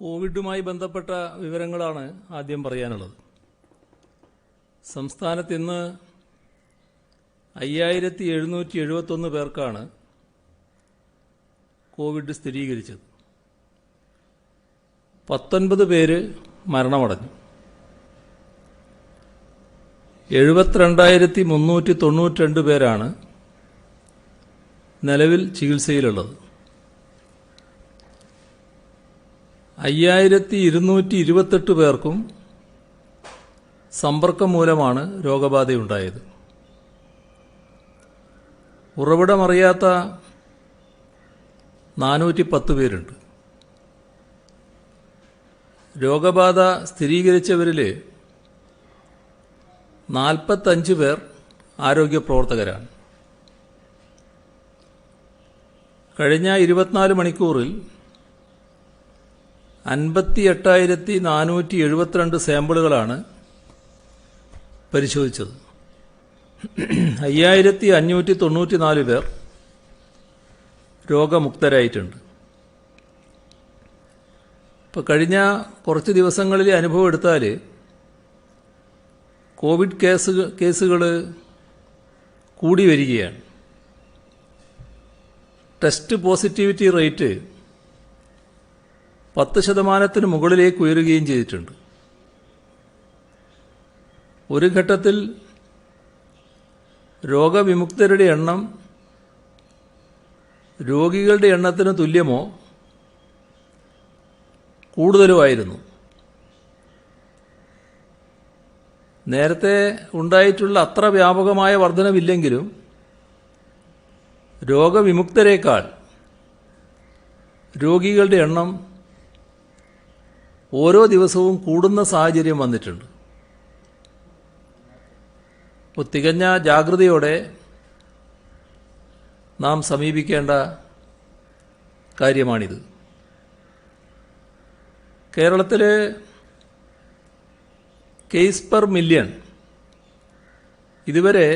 കോവിഡുമായി ബന്ധപ്പെട്ട വിവരങ്ങളാണ് ആദ്യം പറയാനുള്ളത്. സംസ്ഥാനത്ത് ഇന്ന് 5771 പേർക്കാണ് കോവിഡ് സ്ഥിരീകരിച്ചത്. 19 പേര് മരണമടഞ്ഞു. 72,392 പേരാണ് നിലവിൽ ചികിത്സയിലുള്ളത്. 5228 പേർക്കും സമ്പർക്കം മൂലമാണ് രോഗബാധയുണ്ടായത്. ഉറവിടമറിയാത്ത 410 പേരുണ്ട്. രോഗബാധ സ്ഥിരീകരിച്ചവരിൽ 45 പേർ ആരോഗ്യ പ്രവർത്തകരാണ്. കഴിഞ്ഞ 24 മണിക്കൂറിൽ 58,472 സാമ്പിളുകളാണ് പരിശോധിച്ചത്. 5,594 പേർ രോഗമുക്തരായിട്ടുണ്ട്. ഇപ്പോൾ കഴിഞ്ഞ കുറച്ച് ദിവസങ്ങളിലെ അനുഭവം എടുത്താൽ കോവിഡ് കേസുകൾ കൂടി വരികയാണ്. ടെസ്റ്റ് പോസിറ്റിവിറ്റി റേറ്റ് 10% മുകളിലേക്ക് ഉയരുകയും ചെയ്തിട്ടുണ്ട്. ഒരു ഘട്ടത്തിൽ രോഗവിമുക്തരുടെ എണ്ണം രോഗികളുടെ എണ്ണത്തിന് തുല്യമോ കൂടുതലുമായിരുന്നു. നേരത്തെ ഉണ്ടായിട്ടുള്ള അത്ര വ്യാപകമായ വർധനവില്ലെങ്കിലും രോഗവിമുക്തരേക്കാൾ രോഗികളുടെ എണ്ണം ഓരോ ദിവസവും കൂടുന്ന സാഹചര്യം വന്നിട്ടുണ്ട്. അപ്പോൾ തികഞ്ഞ ജാഗ്രതയോടെ നാം സമീപിക്കേണ്ട കാര്യമാണിത്. കേരളത്തിൽ കേസ് പെർ മില്യൺ ഇതുവരെ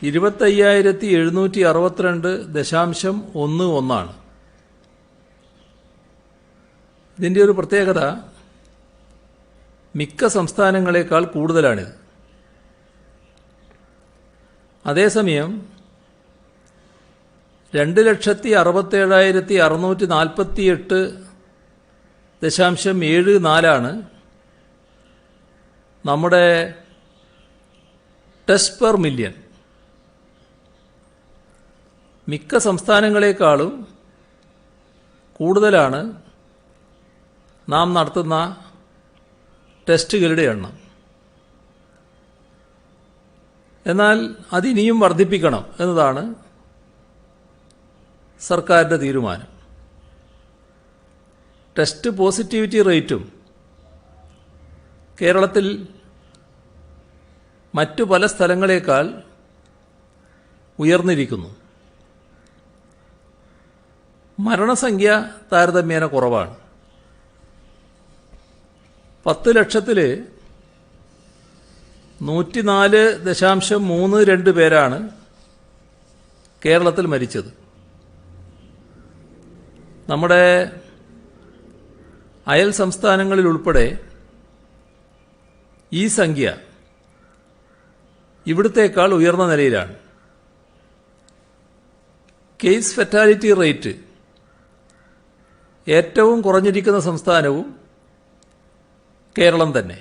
25,762.11 ഇതിൻ്റെ ഒരു പ്രത്യേകത, മിക്ക സംസ്ഥാനങ്ങളെക്കാൾ കൂടുതലാണിത്. അതേസമയം 2,67,648.74 നമ്മുടെ ടെസ്റ്റ് പെർ മില്യൺ. മിക്ക സംസ്ഥാനങ്ങളെക്കാളും കൂടുതലാണ് നാം നടത്തുന്ന ടെസ്റ്റുകളുടെ എണ്ണം. എന്നാൽ അതിനിയും വർദ്ധിപ്പിക്കണം എന്നതാണ് സർക്കാരിൻ്റെ തീരുമാനം. ടെസ്റ്റ് പോസിറ്റിവിറ്റി റേറ്റും കേരളത്തിൽ മറ്റു പല സ്ഥലങ്ങളേക്കാൾ ഉയർന്നിരിക്കുന്നു. മരണസംഖ്യ താരതമ്യേന കുറവാണ്. 10 ലക്ഷത്തിൽ 104.32 പേരാണ് കേരളത്തിൽ മരിച്ചത്. നമ്മുടെ അയൽ സംസ്ഥാനങ്ങളിൽ ഉൾപ്പെടെ ഈ സംഖ്യ ഇവിടത്തേക്കാൾ ഉയർന്ന നിലയിലാണ്. കേസ് ഫെറ്റാലിറ്റി റേറ്റ് ഏറ്റവും കുറഞ്ഞിരിക്കുന്ന സംസ്ഥാനവും കേരളം തന്നെ.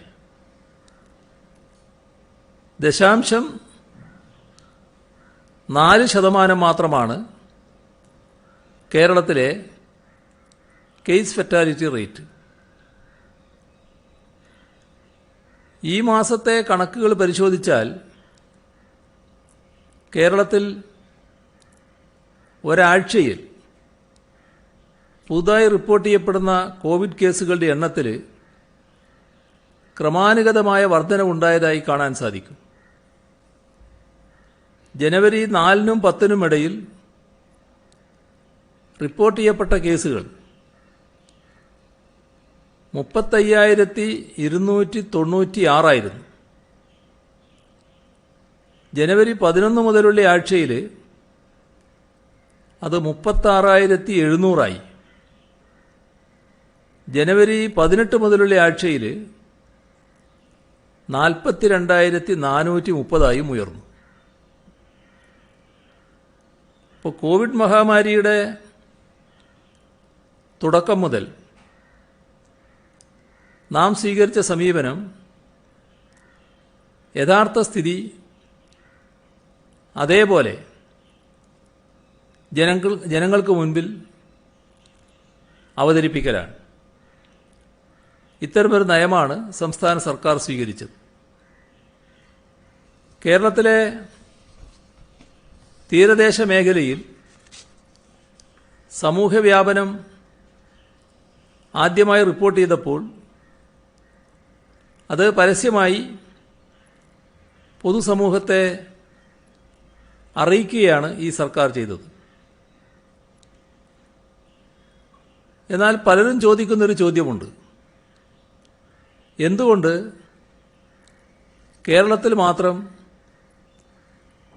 0.4% മാത്രമാണ് കേരളത്തിലെ കേസ് ഫെറ്റാലിറ്റി റേറ്റ്. ഈ മാസത്തെ കണക്കുകൾ പരിശോധിച്ചാൽ കേരളത്തിൽ ഒരാഴ്ചയിൽ പുതുതായി റിപ്പോർട്ട് ചെയ്യപ്പെടുന്ന കോവിഡ് കേസുകളുടെ എണ്ണത്തിൽ ക്രമാനുഗതമായ വർധനവുണ്ടായതായി കാണാൻ സാധിക്കും. ജനുവരി 4-നും 10-നും ഇടയിൽ റിപ്പോർട്ട് ചെയ്യപ്പെട്ട കേസുകൾ 35,296 ജനുവരി 11 മുതലുള്ള ആഴ്ചയിൽ അത് 36,700 ജനുവരി 18 മുതലുള്ള ആഴ്ചയിൽ 42,430 ഉയർന്നു. ഇപ്പോൾ കോവിഡ് മഹാമാരിയുടെ തുടക്കം മുതൽ നാം സ്വീകരിച്ച സമീപനം യഥാർത്ഥ സ്ഥിതി അതേപോലെ ജനങ്ങൾക്ക് മുൻപിൽ അവതരിപ്പിക്കലാണ്. ഇത്തരമൊരു നയമാണ് സംസ്ഥാന സർക്കാർ സ്വീകരിച്ചത്. കേരളത്തിലെ തീരദേശ മേഖലയിൽ സമൂഹവ്യാപനം ആദ്യമായി റിപ്പോർട്ട് ചെയ്തപ്പോൾ അത് പരസ്യമായി പൊതുസമൂഹത്തെ അറിയിക്കുകയാണ് ഈ സർക്കാർ ചെയ്തത്. എന്നാൽ പലരും ചോദിക്കുന്നൊരു ചോദ്യമുണ്ട്. എന്തുകൊണ്ട് കേരളത്തിൽ മാത്രം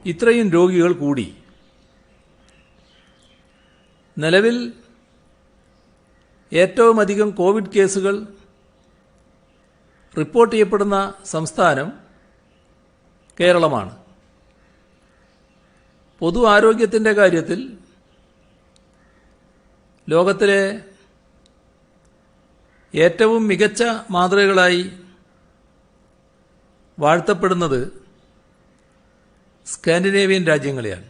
ഇത്രയും രോഗികൾ കൂടി? നിലവിൽ ഏറ്റവും അധികം കോവിഡ് കേസുകൾ റിപ്പോർട്ട് ചെയ്യപ്പെടുന്ന സംസ്ഥാനം കേരളമാണ്. പൊതു ആരോഗ്യത്തിൻ്റെ കാര്യത്തിൽ ലോകത്തിലെ ഏറ്റവും മികച്ച മാതൃകകളായി വാഴ്ത്തപ്പെടുന്നത് സ്കാൻഡിനേവിയൻ രാജ്യങ്ങളെയാണ്.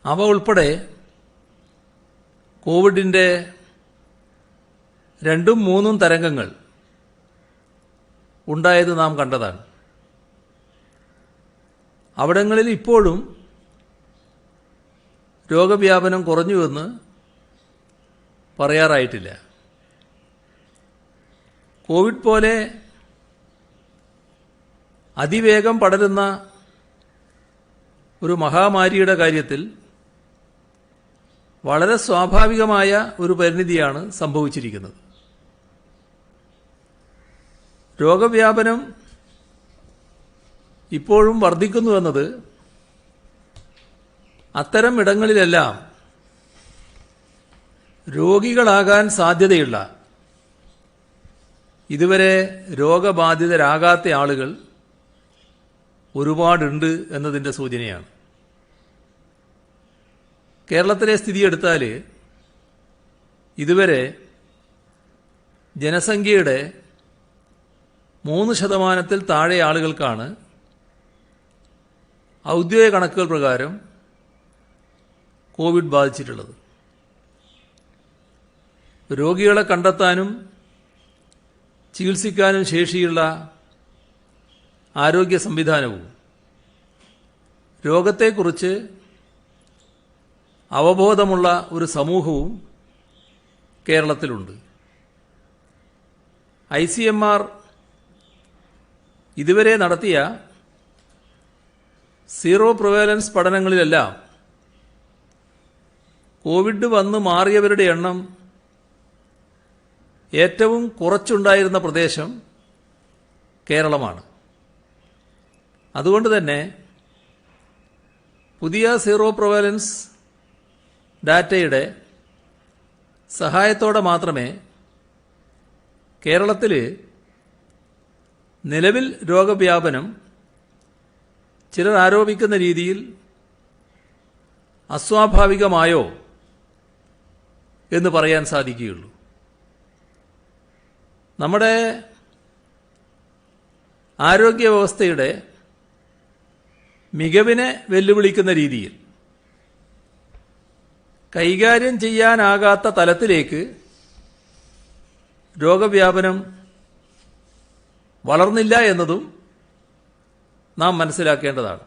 അവ ഉൾപ്പെടെ കോവിഡിൻ്റെ 2ഉം 3ഉം തരംഗങ്ങൾ ഉണ്ടായത് നാം കണ്ടതാണ്. അവിടങ്ങളിൽ ഇപ്പോഴും രോഗവ്യാപനം കുറഞ്ഞുവെന്ന് പറയാറായിട്ടില്ല. കോവിഡ് പോലെ അതിവേഗം പടരുന്ന ഒരു മഹാമാരിയുടെ കാര്യത്തിൽ വളരെ സ്വാഭാവികമായ ഒരു പരിണിതിയാണ് സംഭവിച്ചിരിക്കുന്നത്. രോഗവ്യാപനം ഇപ്പോഴും വർദ്ധിക്കുന്നുവെന്നത് അത്തരം ഇടങ്ങളിലെല്ലാം രോഗികളാകാൻ സാധ്യതയുള്ള ഇതുവരെ രോഗബാധിതരാകാത്ത ആളുകൾ ഒരുപാടുണ്ട് എന്നതിൻ്റെ സൂചനയാണ്. കേരളത്തിലെ സ്ഥിതിയെടുത്താൽ ഇതുവരെ ജനസംഖ്യയുടെ 3% താഴെ ആളുകൾക്കാണ് ഔദ്യോഗിക കണക്കുകൾ പ്രകാരം കോവിഡ് ബാധിച്ചിട്ടുള്ളത്. രോഗികളെ കണ്ടെത്താനും ചികിത്സിക്കാനും ശേഷിയുള്ള ആരോഗ്യ സംവിധാനവും രോഗത്തെക്കുറിച്ച് അവബോധമുള്ള ഒരു സമൂഹവും കേരളത്തിലുണ്ട്. ICMR ഇതുവരെ നടത്തിയ സീറോ പ്രിവാലൻസ് പഠനങ്ങളിലെല്ലാം കോവിഡ് വന്ന് മാറിയവരുടെ എണ്ണം ഏറ്റവും കുറച്ചുണ്ടായിരുന്ന പ്രദേശം കേരളമാണ്. അതുകൊണ്ട് തന്നെ പുതിയ സീറോ പ്രിവാലൻസ് ഡാറ്റയുടെ സഹായത്തോടെ മാത്രമേ കേരളത്തിൽ നിലവിൽ രോഗവ്യാപനം ചിലർ ആരോപിക്കുന്ന രീതിയിൽ അസ്വാഭാവികമായോ എന്ന് പറയാൻ സാധിക്കുകയുള്ളൂ. നമ്മുടെ ആരോഗ്യ വ്യവസ്ഥയുടെ മികവിനെ വെല്ലുവിളിക്കുന്ന രീതിയിൽ കൈകാര്യം ചെയ്യാനാകാത്ത തലത്തിലേക്ക് രോഗവ്യാപനം വളർന്നില്ല എന്നതും നാം മനസ്സിലാക്കേണ്ടതാണ്.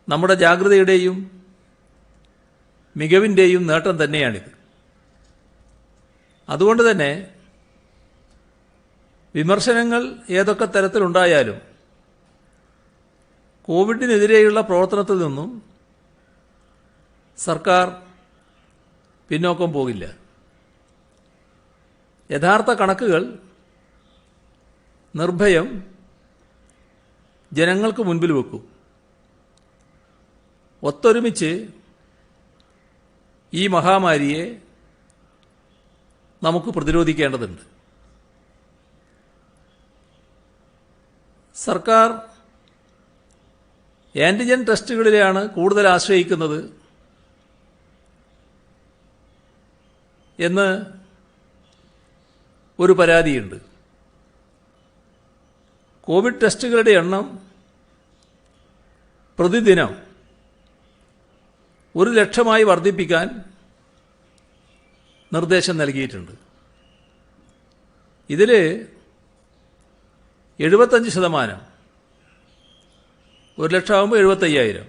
നമ്മുടെ ജാഗ്രതയുടെയും മികവിൻ്റെയും നേട്ടം തന്നെയാണിത്. അതുകൊണ്ട് തന്നെ വിമർശനങ്ങൾ ഏതൊക്കെ തരത്തിലുണ്ടായാലും കോവിഡിനെതിരെയുള്ള പ്രവർത്തനത്തിൽ നിന്നും സർക്കാർ പിന്നോക്കം പോകില്ല. യഥാർത്ഥ കണക്കുകൾ നിർഭയം ജനങ്ങൾക്ക് മുൻപിൽ വെക്കും. ഒത്തൊരുമിച്ച് ഈ മഹാമാരിയെ നമുക്ക് പ്രതിരോധിക്കേണ്ടതുണ്ട്. സർക്കാർ ആന്റിജൻ ടെസ്റ്റുകളിലെയാണ് കൂടുതൽ ആശ്രയിക്കുന്നത് എന്ന് ഒരു പരാതിയുണ്ട്. കോവിഡ് ടെസ്റ്റുകളുടെ എണ്ണം പ്രതിദിനം 1,00,000 വർദ്ധിപ്പിക്കാൻ നിർദ്ദേശം നൽകിയിട്ടുണ്ട്. ഇതിൽ 75%, 1,00,000 ആകുമ്പോൾ 75,000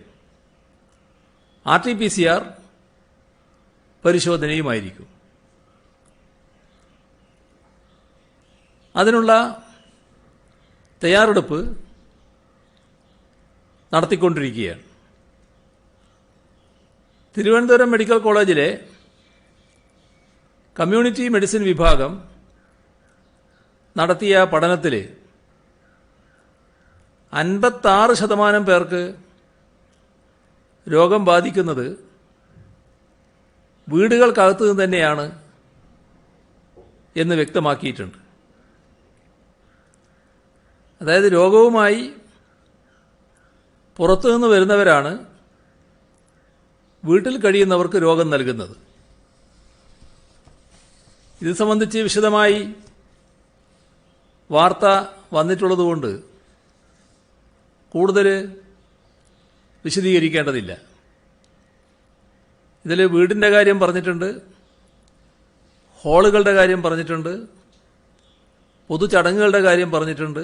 RT-PCR പരിശോധനയുമായിരിക്കും. അതിനുള്ള തയ്യാറെടുപ്പ് നടത്തിക്കൊണ്ടിരിക്കുകയാണ്. തിരുവനന്തപുരം മെഡിക്കൽ കോളേജിലെ കമ്മ്യൂണിറ്റി മെഡിസിൻ വിഭാഗം നടത്തിയ പഠനത്തിൽ 56% പേർക്ക് രോഗം ബാധിക്കുന്നത് വീടുകൾക്കകത്ത് നിന്ന് തന്നെയാണ് എന്ന് വ്യക്തമാക്കിയിട്ടുണ്ട്. അതായത് രോഗവുമായി പുറത്തുനിന്ന് വരുന്നവരാണ് വീട്ടിൽ കഴിയുന്നവർക്ക് രോഗം നൽകുന്നത്. ഇത് സംബന്ധിച്ച് വിശദമായി വാർത്ത വന്നിട്ടുള്ളതുകൊണ്ട് കൂടുതൽ വിശദീകരിക്കേണ്ടതില്ല. ഇതിൽ വീടിൻ്റെ കാര്യം പറഞ്ഞിട്ടുണ്ട്, ഹാളുകളുടെ കാര്യം പറഞ്ഞിട്ടുണ്ട്, പൊതുചടങ്ങുകളുടെ കാര്യം പറഞ്ഞിട്ടുണ്ട്,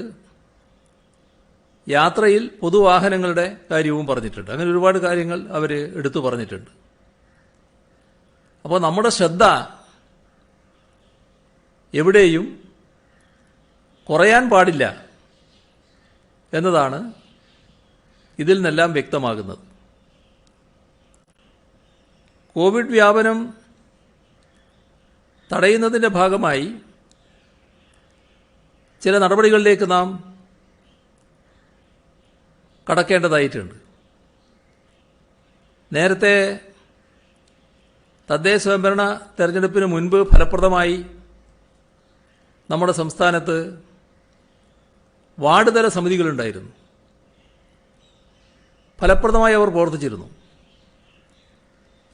യാത്രയിൽ പൊതുവാഹനങ്ങളുടെ കാര്യവും പറഞ്ഞിട്ടുണ്ട്. അങ്ങനെ ഒരുപാട് കാര്യങ്ങൾ അവർ എടുത്തു പറഞ്ഞിട്ടുണ്ട്. അപ്പോൾ നമ്മുടെ ശ്രദ്ധ എവിടെയും കുറയാൻ പാടില്ല എന്നതാണ് ഇതിൽ നിന്നെല്ലാം വ്യക്തമാകുന്നത്. കോവിഡ് വ്യാപനം തടയുന്നതിൻ്റെ ഭാഗമായി ചില നടപടികളിലേക്ക് നാം കടക്കേണ്ടതായിട്ടുണ്ട്. നേരത്തെ തദ്ദേശ സ്വയംഭരണ തെരഞ്ഞെടുപ്പിന് മുൻപ് ഫലപ്രദമായി നമ്മുടെ സംസ്ഥാനത്ത് വാർഡ് തല സമിതികളുണ്ടായിരുന്നു. ഫലപ്രദമായി അവർ പ്രവർത്തിച്ചിരുന്നു.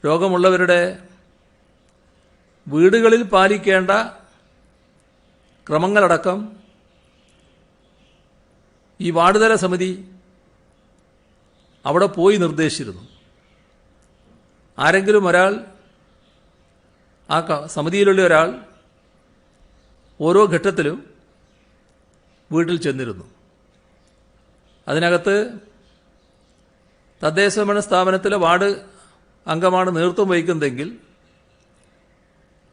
രോഗമുള്ളവരുടെ വീടുകളിൽ പാലിക്കേണ്ട ക്രമങ്ങളടക്കം ഈ വാർഡ് തല സമിതി അവിടെ പോയി നിർദ്ദേശിച്ചിരുന്നു. ആരെങ്കിലും ഒരാൾ, ആ സമിതിയിലുള്ള ഒരാൾ ഓരോ ഘട്ടത്തിലും വീട്ടിൽ ചെന്നിരുന്നു. അതിനകത്ത് തദ്ദേശ ഭരണ സ്ഥാപനത്തിലെ വാർഡ് അംഗമാണ് നേതൃത്വം വഹിക്കുന്നതെങ്കിൽ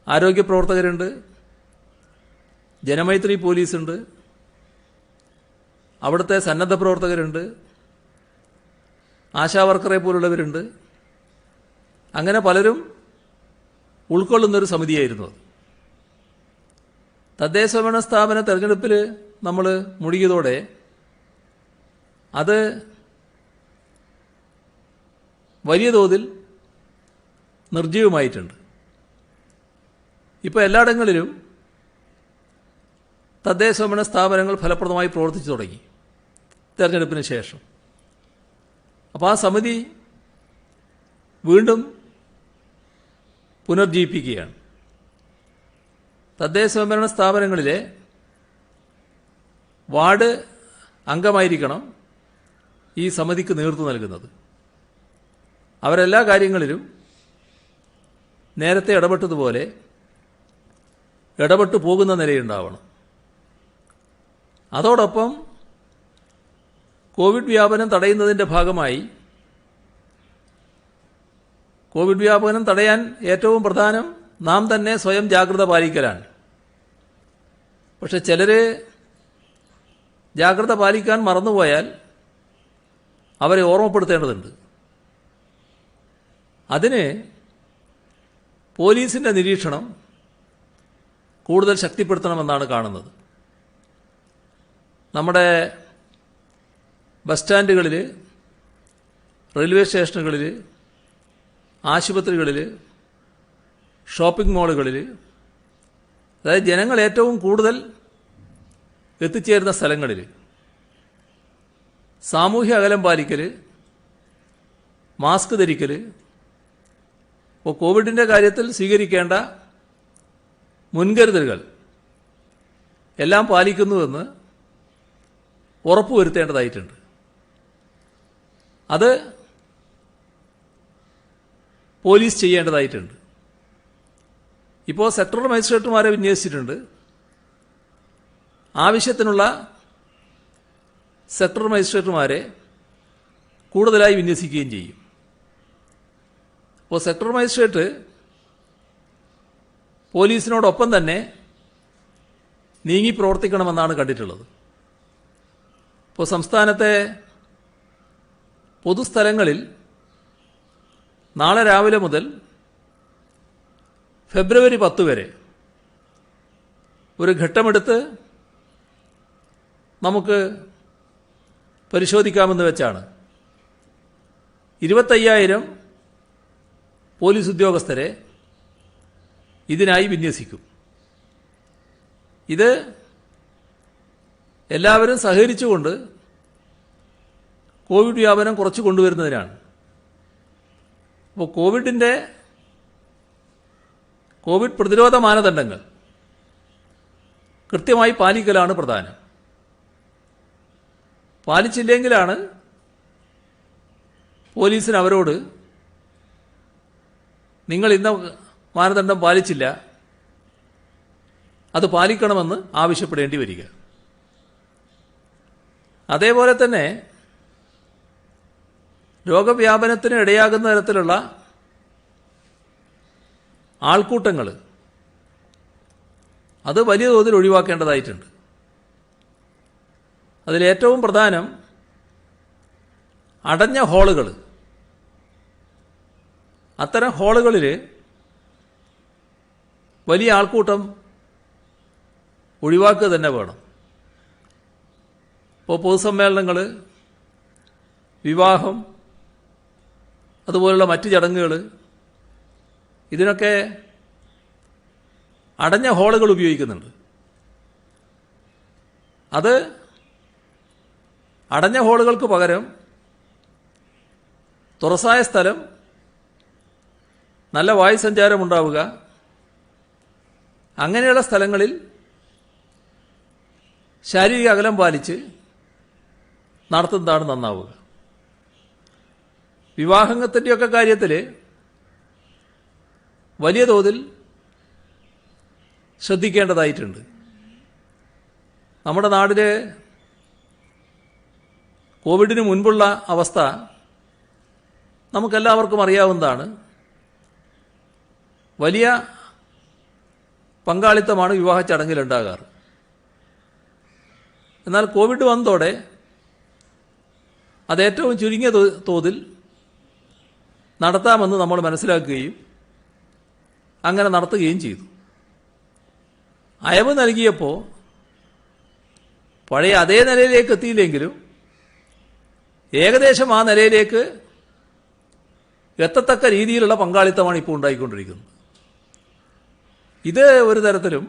ആരോഗ്യ പ്രവർത്തകരുണ്ട്, ജനമൈത്രി പോലീസുണ്ട്, അവിടുത്തെ സന്നദ്ധ പ്രവർത്തകരുണ്ട്, ആശാവർക്കറെ പോലുള്ളവരുണ്ട്. അങ്ങനെ പലരും ഉൾക്കൊള്ളുന്നൊരു സമിതിയായിരുന്നു അത്. തദ്ദേശ ഭരണ സ്ഥാപന തെരഞ്ഞെടുപ്പിൽ നമ്മൾ മുഴുകിയതോടെ അത് വലിയ തോതിൽ നിർജ്ജീവമായിട്ടുണ്ട്. ഇപ്പോൾ എല്ലായിടങ്ങളിലും തദ്ദേശ ഭരണ സ്ഥാപനങ്ങൾ ഫലപ്രദമായി പ്രവർത്തിച്ചു തുടങ്ങി തെരഞ്ഞെടുപ്പിന് ശേഷം. അപ്പോൾ ആ സമിതി വീണ്ടും പുനർജീവിപ്പിക്കുകയാണ്. തദ്ദേശ സ്വയംഭരണ സ്ഥാപനങ്ങളിലെ വാർഡ് അംഗമായിരിക്കണം ഈ സമിതിക്ക് നേതൃത്വം നൽകുന്നത്. അവരെല്ലാ കാര്യങ്ങളിലും നേരത്തെ ഇടപെട്ടതുപോലെ ഇടപെട്ടു പോകുന്ന നിലയുണ്ടാവണം. അതോടൊപ്പം കോവിഡ് വ്യാപനം തടയുന്നതിൻ്റെ ഭാഗമായി കോവിഡ് വ്യാപനം തടയാൻ ഏറ്റവും പ്രധാനം നാം തന്നെ സ്വയം ജാഗ്രത പാലിക്കലാണ്. പക്ഷെ ചിലർ ജാഗ്രത പാലിക്കാൻ മറന്നുപോയാൽ അവരെ ഓർമ്മപ്പെടുത്തേണ്ടതുണ്ട്. അതിന് പോലീസിൻ്റെ നിരീക്ഷണം കൂടുതൽ ശക്തിപ്പെടുത്തണമെന്നാണ് കാണുന്നത്. നമ്മുടെ ബസ് സ്റ്റാൻഡുകളിൽ, റെയിൽവേ സ്റ്റേഷനുകളിൽ, ആശുപത്രികളിൽ, ഷോപ്പിംഗ് മാളുകളിൽ അതായത് ജനങ്ങൾ ഏറ്റവും കൂടുതൽ എത്തിച്ചേരുന്ന സ്ഥലങ്ങളിൽ സാമൂഹ്യ അകലം പാലിക്കൽ, മാസ്ക് ധരിക്കൽ, ഇപ്പോൾ കോവിഡിൻ്റെ കാര്യത്തിൽ സ്വീകരിക്കേണ്ട മുൻകരുതലുകൾ എല്ലാം പാലിക്കുന്നുവെന്ന് ഉറപ്പുവരുത്തേണ്ടതായിട്ടുണ്ട്. അത് പോലീസ് ചെയ്യേണ്ടതായിട്ടുണ്ട്. ഇപ്പോൾ സെക്ടറൽ മജിസ്ട്രേറ്റുമാരെ വിന്യസിച്ചിട്ടുണ്ട്. ആവശ്യത്തിനുള്ള സെക്ടറൽ മജിസ്ട്രേറ്റുമാരെ കൂടുതലായി വിന്യസിക്കുകയും ചെയ്യും. അപ്പോൾ സെക്ടറൽ മജിസ്ട്രേറ്റ് പോലീസിനോടൊപ്പം തന്നെ നീങ്ങി പ്രവർത്തിക്കണമെന്നാണ് കണ്ടിട്ടുള്ളത്. ഇപ്പോൾ സംസ്ഥാനത്തെ പൊതുസ്ഥലങ്ങളിൽ നാളെ രാവിലെ മുതൽ ഫെബ്രുവരി 10 വരെ ഒരു ഘട്ടമെടുത്ത് നമുക്ക് പരിശോധിക്കാമെന്ന് വെച്ചാണ് 25,000 പോലീസ് ഉദ്യോഗസ്ഥരെ ഇതിനായി വിന്യസിക്കും. ഇത് എല്ലാവരും സഹകരിച്ചുകൊണ്ട് കോവിഡ് വ്യാപനം കുറച്ചു കൊണ്ടുവരുന്നതിനാണ്. അപ്പോൾ കോവിഡ് പ്രതിരോധ മാനദണ്ഡങ്ങൾ കൃത്യമായി പാലിക്കലാണ് പ്രധാനം. പാലിച്ചില്ലെങ്കിലാണ് പോലീസിന് അവരോട് നിങ്ങൾ ഇന്ന മാനദണ്ഡം പാലിച്ചില്ല, അത് പാലിക്കണമെന്ന് ആവശ്യപ്പെടേണ്ടി വരിക. അതേപോലെ തന്നെ രോഗവ്യാപനത്തിന് ഇടയാകുന്ന തരത്തിലുള്ള ആൾക്കൂട്ടങ്ങൾ അത് വലിയ തോതിൽ ഒഴിവാക്കേണ്ടതായിട്ടുണ്ട്. അതിലേറ്റവും പ്രധാനം അടഞ്ഞ ഹാളുകൾ. അത്തരം ഹാളുകളിൽ വലിയ ആൾക്കൂട്ടം ഒഴിവാക്കുക തന്നെ വേണം. ഇപ്പോൾ പൊതുസമ്മേളനങ്ങൾ, വിവാഹം, അതുപോലുള്ള മറ്റ് ചടങ്ങുകൾ, ഇതിനൊക്കെ അടഞ്ഞ ഹാളുകൾ ഉപയോഗിക്കുന്നുണ്ട്. അത് അടഞ്ഞ ഹാളുകൾക്ക് പകരം തുറസായ സ്ഥലം, നല്ല വായുസഞ്ചാരം ഉണ്ടാവുക, അങ്ങനെയുള്ള സ്ഥലങ്ങളിൽ ശാരീരിക അകലം പാലിച്ച് നടത്തുന്നതാണ് നന്നാവുക. വിവാഹത്തിൻ്റെയൊക്കെ കാര്യത്തിൽ വലിയ തോതിൽ ശ്രദ്ധിക്കേണ്ടതായിട്ടുണ്ട്. നമ്മുടെ നാട്ടിലെ കോവിഡിന് മുൻപുള്ള അവസ്ഥ നമുക്കെല്ലാവർക്കും അറിയാവുന്നതാണ്. വലിയ പങ്കാളിത്തമാണ് വിവാഹ ചടങ്ങിലുണ്ടാകാറ്. എന്നാൽ കോവിഡ് വന്നതോടെ അതേറ്റവും ചുരുങ്ങിയ തോതിൽ നടത്താമെന്ന് നമ്മൾ മനസ്സിലാക്കുകയും അങ്ങനെ നടത്തുകയും ചെയ്തു. അയവ് നൽകിയപ്പോൾ പഴയ അതേ നിലയിലേക്ക് എത്തിയില്ലെങ്കിലും ഏകദേശം ആ നിലയിലേക്ക് എത്തത്തക്ക രീതിയിലുള്ള പങ്കാളിത്തമാണ് ഇപ്പോൾ ഉണ്ടായിക്കൊണ്ടിരിക്കുന്നത്. ഇത് ഒരു തരത്തിലും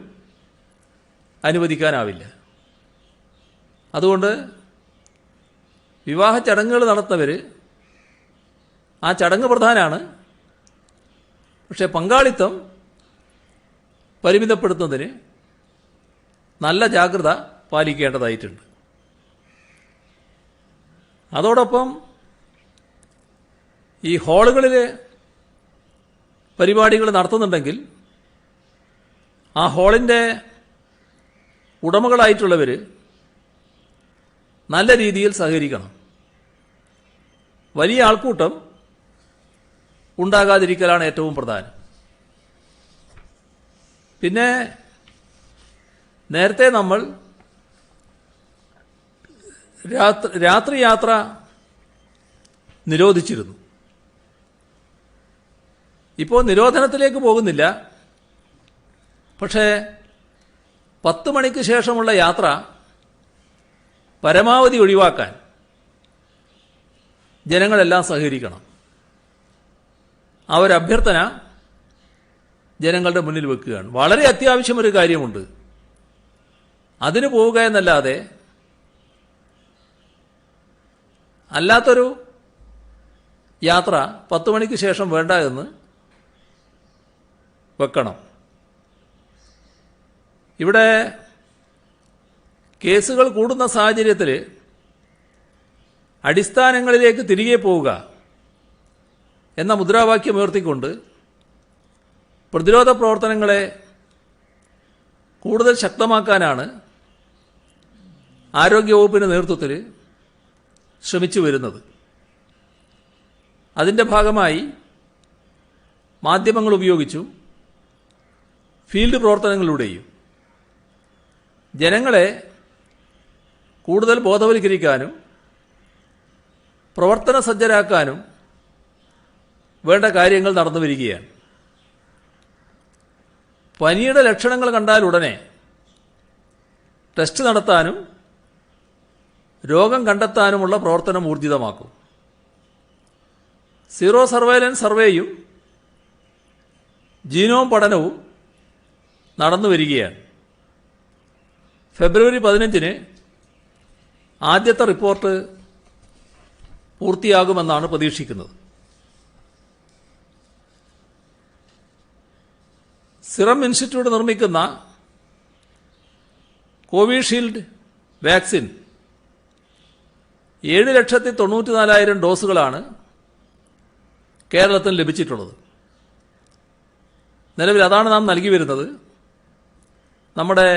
അനുവദിക്കാനാവില്ല. അതുകൊണ്ട് വിവാഹ ചടങ്ങുകൾ നടത്തുന്നവർ ആ ചടങ്ങ് പ്രധാനമാണ്, പക്ഷേ പങ്കാളിത്തം പരിമിതപ്പെടുത്തുന്നതിന് നല്ല ജാഗ്രത പാലിക്കേണ്ടതായിട്ടുണ്ട്. അതോടൊപ്പം ഈ ഹാളുകളിൽ പരിപാടികൾ നടത്തുന്നുണ്ടെങ്കിൽ ആ ഹാളിൻ്റെ ഉടമകളായിട്ടുള്ളവർ നല്ല രീതിയിൽ സഹകരിക്കണം. വലിയ ആൾക്കൂട്ടം ഉണ്ടാകാതിരിക്കലാണ് ഏറ്റവും പ്രധാനം. പിന്നെ നേരത്തെ നമ്മൾ രാത്രി യാത്ര നിരോധിച്ചിരുന്നു. ഇപ്പോൾ നിരോധനത്തിലേക്ക് പോകുന്നില്ല. പക്ഷേ 10 മണിക്ക് ശേഷമുള്ള യാത്ര പരമാവധി ഒഴിവാക്കാൻ ജനങ്ങളെല്ലാം സഹകരിക്കണം. ആ ഒരു അഭ്യർത്ഥന ജനങ്ങളുടെ മുന്നിൽ വെക്കുകയാണ്. വളരെ അത്യാവശ്യം ഒരു കാര്യമുണ്ട്, അതിന് പോവുക എന്നല്ലാതെ അല്ലാത്തൊരു യാത്ര 10 മണിക്ക് ശേഷം വേണ്ട എന്ന് വെക്കണം. ഇവിടെ കേസുകൾ കൂടുന്ന സാഹചര്യത്തിൽ അടിസ്ഥാനങ്ങളിലേക്ക് തിരികെ പോവുക എന്ന മുദ്രാവാക്യം ഉയർത്തിക്കൊണ്ട് പ്രതിരോധ പ്രവർത്തനങ്ങളെ കൂടുതൽ ശക്തമാക്കാനാണ് ആരോഗ്യവകുപ്പിൻ്റെ നേതൃത്വത്തിൽ ശ്രമിച്ചു വരുന്നത്. അതിൻ്റെ ഭാഗമായി മാധ്യമങ്ങൾ ഉപയോഗിച്ചും ഫീൽഡ് പ്രവർത്തനങ്ങളിലൂടെയും ജനങ്ങളെ കൂടുതൽ ബോധവൽക്കരിക്കാനും പ്രവർത്തന സജ്ജരാക്കാനും വേണ്ട കാര്യങ്ങൾ നടന്നു വരികയാണ്. പനിയുടെ ലക്ഷണങ്ങൾ കണ്ടാൽ ഉടനെ ടെസ്റ്റ് നടത്താനും രോഗം കണ്ടെത്താനുമുള്ള പ്രവർത്തനം ഊർജിതമാക്കും. സീറോ സർവൈലൻസ് സർവേയും ജീനോം പഠനവും നടന്നു വരികയാണ്. ഫെബ്രുവരി 15-ന് ആദ്യത്തെ റിപ്പോർട്ട് പൂർത്തിയാകുമെന്നാണ് പ്രതീക്ഷിക്കുന്നത്. സിറം ഇൻസ്റ്റിറ്റ്യൂട്ട് നിർമ്മിക്കുന്ന കോവിഷീൽഡ് വാക്സിൻ 7,94,000 ഡോസുകളാണ് കേരളത്തിന് ലഭിച്ചിട്ടുള്ളത്. നിലവിൽ അതാണ് നാം നൽകി വരുന്നത്. നമ്മുടെ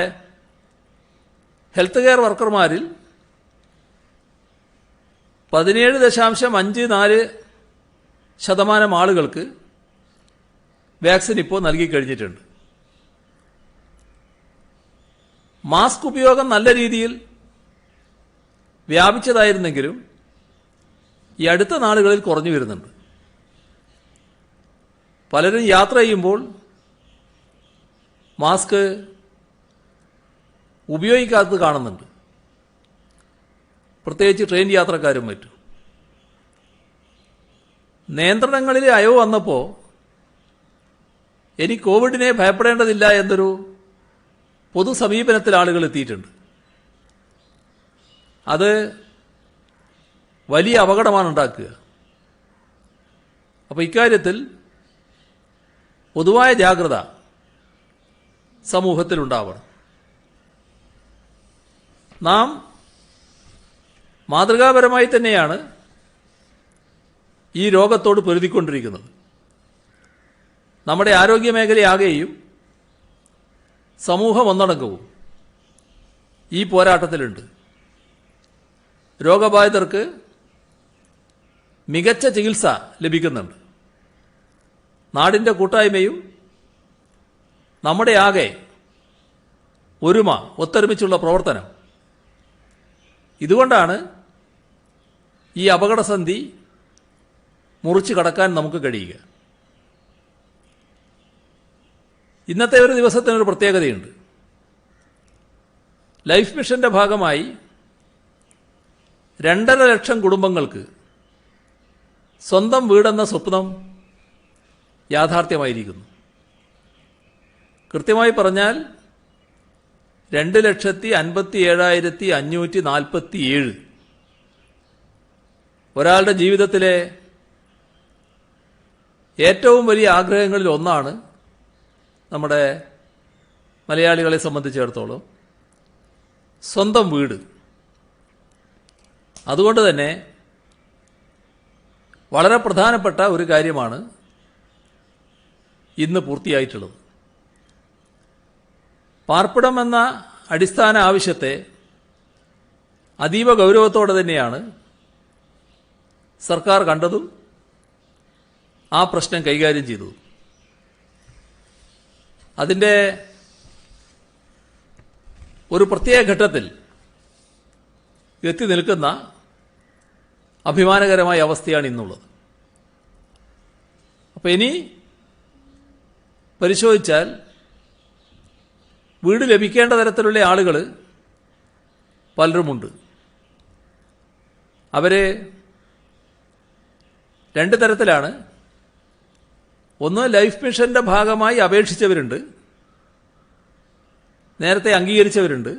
ഹെൽത്ത് കെയർ വർക്കർമാരിൽ 17.54% ആളുകൾക്ക് വാക്സിൻ ഇപ്പോൾ നൽകിക്കഴിഞ്ഞിട്ടുണ്ട്. മാസ്ക് ഉപയോഗം നല്ല രീതിയിൽ വ്യാപിച്ചതായിരുന്നെങ്കിലും ഈ അടുത്ത നാളുകളിൽ കുറഞ്ഞു വരുന്നുണ്ട്. പലരും യാത്ര ചെയ്യുമ്പോൾ മാസ്ക് ഉപയോഗിക്കാത്തത് കാണുന്നുണ്ട്, പ്രത്യേകിച്ച് ട്രെയിൻ യാത്രക്കാരും മറ്റും. നിയന്ത്രണങ്ങളിൽ അയവ് വന്നപ്പോൾ ഇനി കോവിഡിനെ ഭയപ്പെടേണ്ടതില്ല എന്നൊരു പൊതു സമീപനത്തിൽ ആളുകൾ എത്തിയിട്ടുണ്ട്. അത് വലിയ അപകടമാണ് ഉണ്ടാക്കുക. അപ്പോൾ ഇക്കാര്യത്തിൽ പൊതുവായ ജാഗ്രത സമൂഹത്തിലുണ്ടാവണം. നാം മാതൃകാപരമായി തന്നെയാണ് ഈ രോഗത്തോട് പൊരുതിക്കൊണ്ടിരിക്കുന്നത്. നമ്മുടെ ആരോഗ്യമേഖലയാകെയും സമൂഹം ഒന്നടങ്കവും ഈ പോരാട്ടത്തിലുണ്ട്. രോഗബാധിതർക്ക് മികച്ച ചികിത്സ ലഭിക്കുന്നുണ്ട്. നാടിൻ്റെ കൂട്ടായ്മയും നമ്മുടെ ആകെ ഒരുമ, ഒത്തൊരുമിച്ചുള്ള പ്രവർത്തനം, ഇതുകൊണ്ടാണ് ഈ അപകടസന്ധി മുറിച്ചു കടക്കാൻ നമുക്ക് കഴിയുക. ഇന്നത്തെ ഒരു ദിവസത്തിനൊരു പ്രത്യേകതയുണ്ട്. ലൈഫ് മിഷന്റെ ഭാഗമായി 2.5 ലക്ഷം കുടുംബങ്ങൾക്ക് സ്വന്തം വീടെന്ന സ്വപ്നം യാഥാർത്ഥ്യമായിരിക്കുന്നു. കൃത്യമായി പറഞ്ഞാൽ 2,57,547 ഒരാളുടെ ജീവിതത്തിലെ ഏറ്റവും വലിയ ആഗ്രഹങ്ങളിൽ ഒന്നാണ് നമ്മുടെ മലയാളികളെ സംബന്ധിച്ചിടത്തോളം സ്വന്തം വീട്. അതുകൊണ്ട് തന്നെ വളരെ പ്രധാനപ്പെട്ട ഒരു കാര്യമാണ് ഇന്ന് പൂർത്തിയായിട്ടുള്ളത്. പാർപ്പിടം എന്ന അടിസ്ഥാന ആവശ്യത്തെ അതീവ ഗൗരവത്തോടെ തന്നെയാണ് സർക്കാർ കണ്ടതും ആ പ്രശ്നം കൈകാര്യം ചെയ്തതും. അതിൻ്റെ ഒരു പ്രത്യേക ഘട്ടത്തിൽ എത്തി നിൽക്കുന്ന അഭിമാനകരമായ അവസ്ഥയാണ് ഇന്നുള്ളത്. അപ്പോൾ ഇനി പരിശോധിച്ചാൽ വീട് ലഭിക്കേണ്ട തരത്തിലുള്ള ആളുകൾ പലരുമുണ്ട്. അവർ 2 തരത്തിലാണ്. ഒന്ന്, ലൈഫ് മിഷന്റെ ഭാഗമായി അപേക്ഷിച്ചവരുണ്ട്, നേരത്തെ അംഗീകരിച്ചവരുണ്ട്,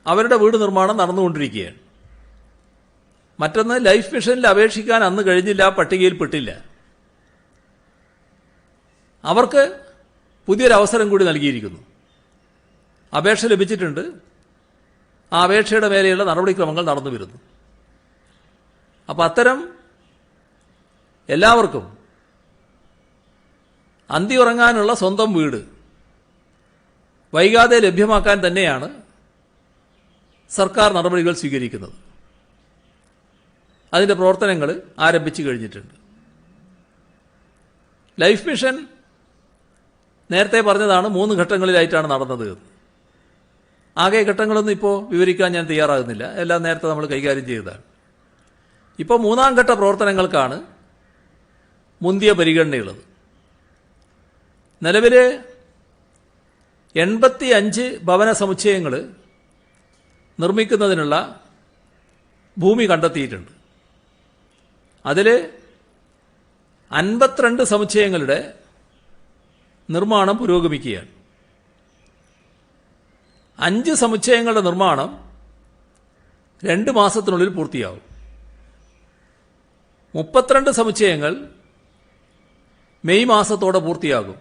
അവരുടെ വീട് നിർമ്മാണം നടന്നുകൊണ്ടിരിക്കുകയാണ്. മറ്റൊന്ന്, ലൈഫ് മിഷനിൽ അപേക്ഷിക്കാൻ അന്ന് കഴിഞ്ഞില്ല, പട്ടികയിൽപ്പെട്ടില്ല. അവർക്ക് പുതിയൊരവസരം കൂടി നൽകിയിരിക്കുന്നു. അപേക്ഷ ലഭിച്ചിട്ടുണ്ട്, ആ അപേക്ഷയുടെ മേലെയുള്ള നടപടിക്രമങ്ങൾ നടന്നു വരുന്നു. അപ്പം അത്തരം എല്ലാവർക്കും അന്തി ഉറങ്ങാനുള്ള സ്വന്തം വീട് വൈകാതെ ലഭ്യമാക്കാൻ തന്നെയാണ് സർക്കാർ നടപടികൾ സ്വീകരിക്കുന്നത്. അതിൻ്റെ പ്രവർത്തനങ്ങൾ ആരംഭിച്ചു കഴിഞ്ഞിട്ടുണ്ട്. ലൈഫ് മിഷൻ നേരത്തെ പറഞ്ഞതാണ് 3 ഘട്ടങ്ങളിലായിട്ടാണ് നടന്നത്. ആകെ ഘട്ടങ്ങളൊന്നും ഇപ്പോൾ വിവരിക്കാൻ ഞാൻ തയ്യാറാകുന്നില്ല, എല്ലാം നേരത്തെ നമ്മൾ കൈകാര്യം ചെയ്തതാണ്. ഇപ്പോൾ 3ാം ഘട്ട പ്രവർത്തനങ്ങൾക്കാണ് മുന്തിയ പരിഗണനയുള്ളത്. നിലവിൽ 85 ഭവന സമുച്ചയങ്ങൾ നിർമ്മിക്കുന്നതിനുള്ള ഭൂമി കണ്ടെത്തിയിട്ടുണ്ട്. അതിൽ 52 സമുച്ചയങ്ങളുടെ നിർമ്മാണം പുരോഗമിക്കുകയാണ്. 5 സമുച്ചയങ്ങളുടെ നിർമ്മാണം 2 മാസത്തിനുള്ളിൽ പൂർത്തിയാവും. 32 സമുച്ചയങ്ങൾ മെയ് മാസത്തോടെ പൂർത്തിയാകും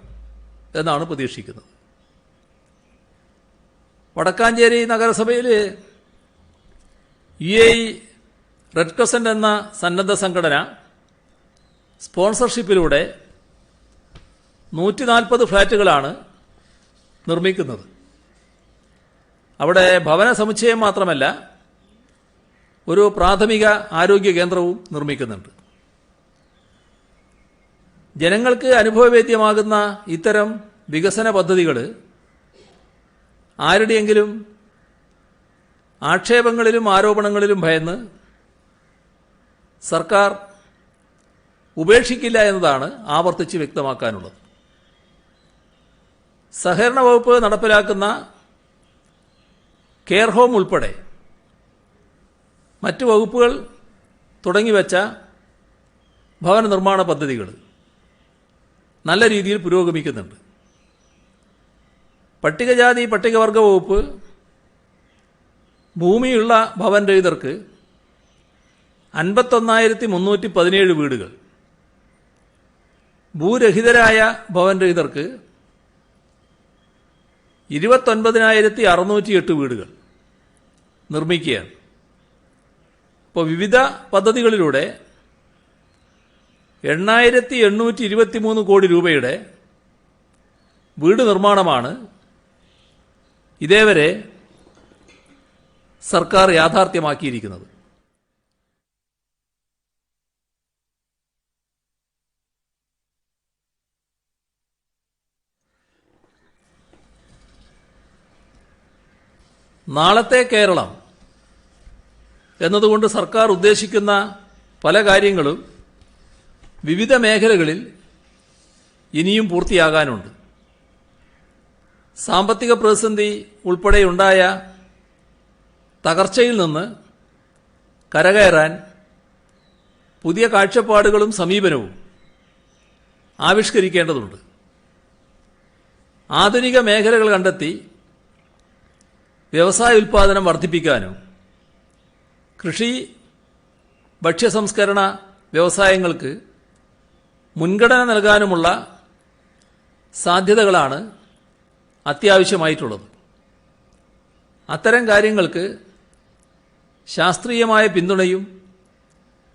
എന്നാണ് പ്രതീക്ഷിക്കുന്നത്. വടക്കാഞ്ചേരി നഗരസഭയിൽ UAE റെഡ് ക്രസന്റ് എന്ന സന്നദ്ധ സംഘടന സ്പോൺസർഷിപ്പിലൂടെ 140 ഫ്ളാറ്റുകളാണ് നിർമ്മിക്കുന്നത്. അവിടെ ഭവന സമുച്ചയം മാത്രമല്ല, ഒരു പ്രാഥമിക ആരോഗ്യ കേന്ദ്രവും നിർമ്മിക്കുന്നുണ്ട്. ജനങ്ങൾക്ക് അനുഭവവേദ്യമാകുന്ന ഇത്തരം വികസന പദ്ധതികൾ ആരുടെയെങ്കിലും ആക്ഷേപങ്ങളിലും ആരോപണങ്ങളിലും ഭയന്ന് സർക്കാർ ഉപേക്ഷിക്കില്ല എന്നതാണ് ആവർത്തിച്ച് വ്യക്തമാക്കാനുള്ളത്. സഹകരണ വകുപ്പ് നടപ്പിലാക്കുന്ന കെയർ ഹോം ഉൾപ്പെടെ മറ്റു വകുപ്പുകൾ തുടങ്ങിവെച്ച ഭവന നിർമ്മാണ പദ്ധതികൾ നല്ല രീതിയിൽ പുരോഗമിക്കുന്നുണ്ട്. പട്ടികജാതി പട്ടികവർഗ വകുപ്പ് ഭൂമിയുള്ള ഭവൻ രഹിതർക്ക് 51,317 വീടുകൾ, ഭൂരഹിതരായ ഭവൻ രഹിതർക്ക് 29,608 വീടുകൾ നിർമ്മിക്കുകയാണ്. ഇപ്പോൾ വിവിധ പദ്ധതികളിലൂടെ 8,823 കോടി രൂപയുടെ വീട് നിർമ്മാണമാണ് ഇതേവരെ സർക്കാർ യാഥാർത്ഥ്യമാക്കിയിരിക്കുന്നത്. നാളത്തെ കേരളം എന്നതുകൊണ്ട് സർക്കാർ ഉദ്ദേശിക്കുന്ന പല കാര്യങ്ങളും വിവിധ മേഖലകളിൽ ഇനിയും പൂർത്തിയാകാനുണ്ട്. സാമ്പത്തിക പ്രതിസന്ധി ഉൾപ്പെടെയുണ്ടായ തകർച്ചയിൽ നിന്ന് കരകയറാൻ പുതിയ കാഴ്ചപ്പാടുകളും സമീപനവും ആവിഷ്കരിക്കേണ്ടതുണ്ട്. ആധുനിക മേഖലകൾ കണ്ടെത്തി വ്യവസായ ഉൽപ്പാദനം വർദ്ധിപ്പിക്കാനും കൃഷി ഭക്ഷ്യസംസ്കരണ വ്യവസായങ്ങൾക്ക് മുൻഗണന നൽകാനുമുള്ള സാധ്യതകളാണ് അത്യാവശ്യമായിട്ടുള്ളത്. അത്തരം കാര്യങ്ങൾക്ക് ശാസ്ത്രീയമായ പിന്തുണയും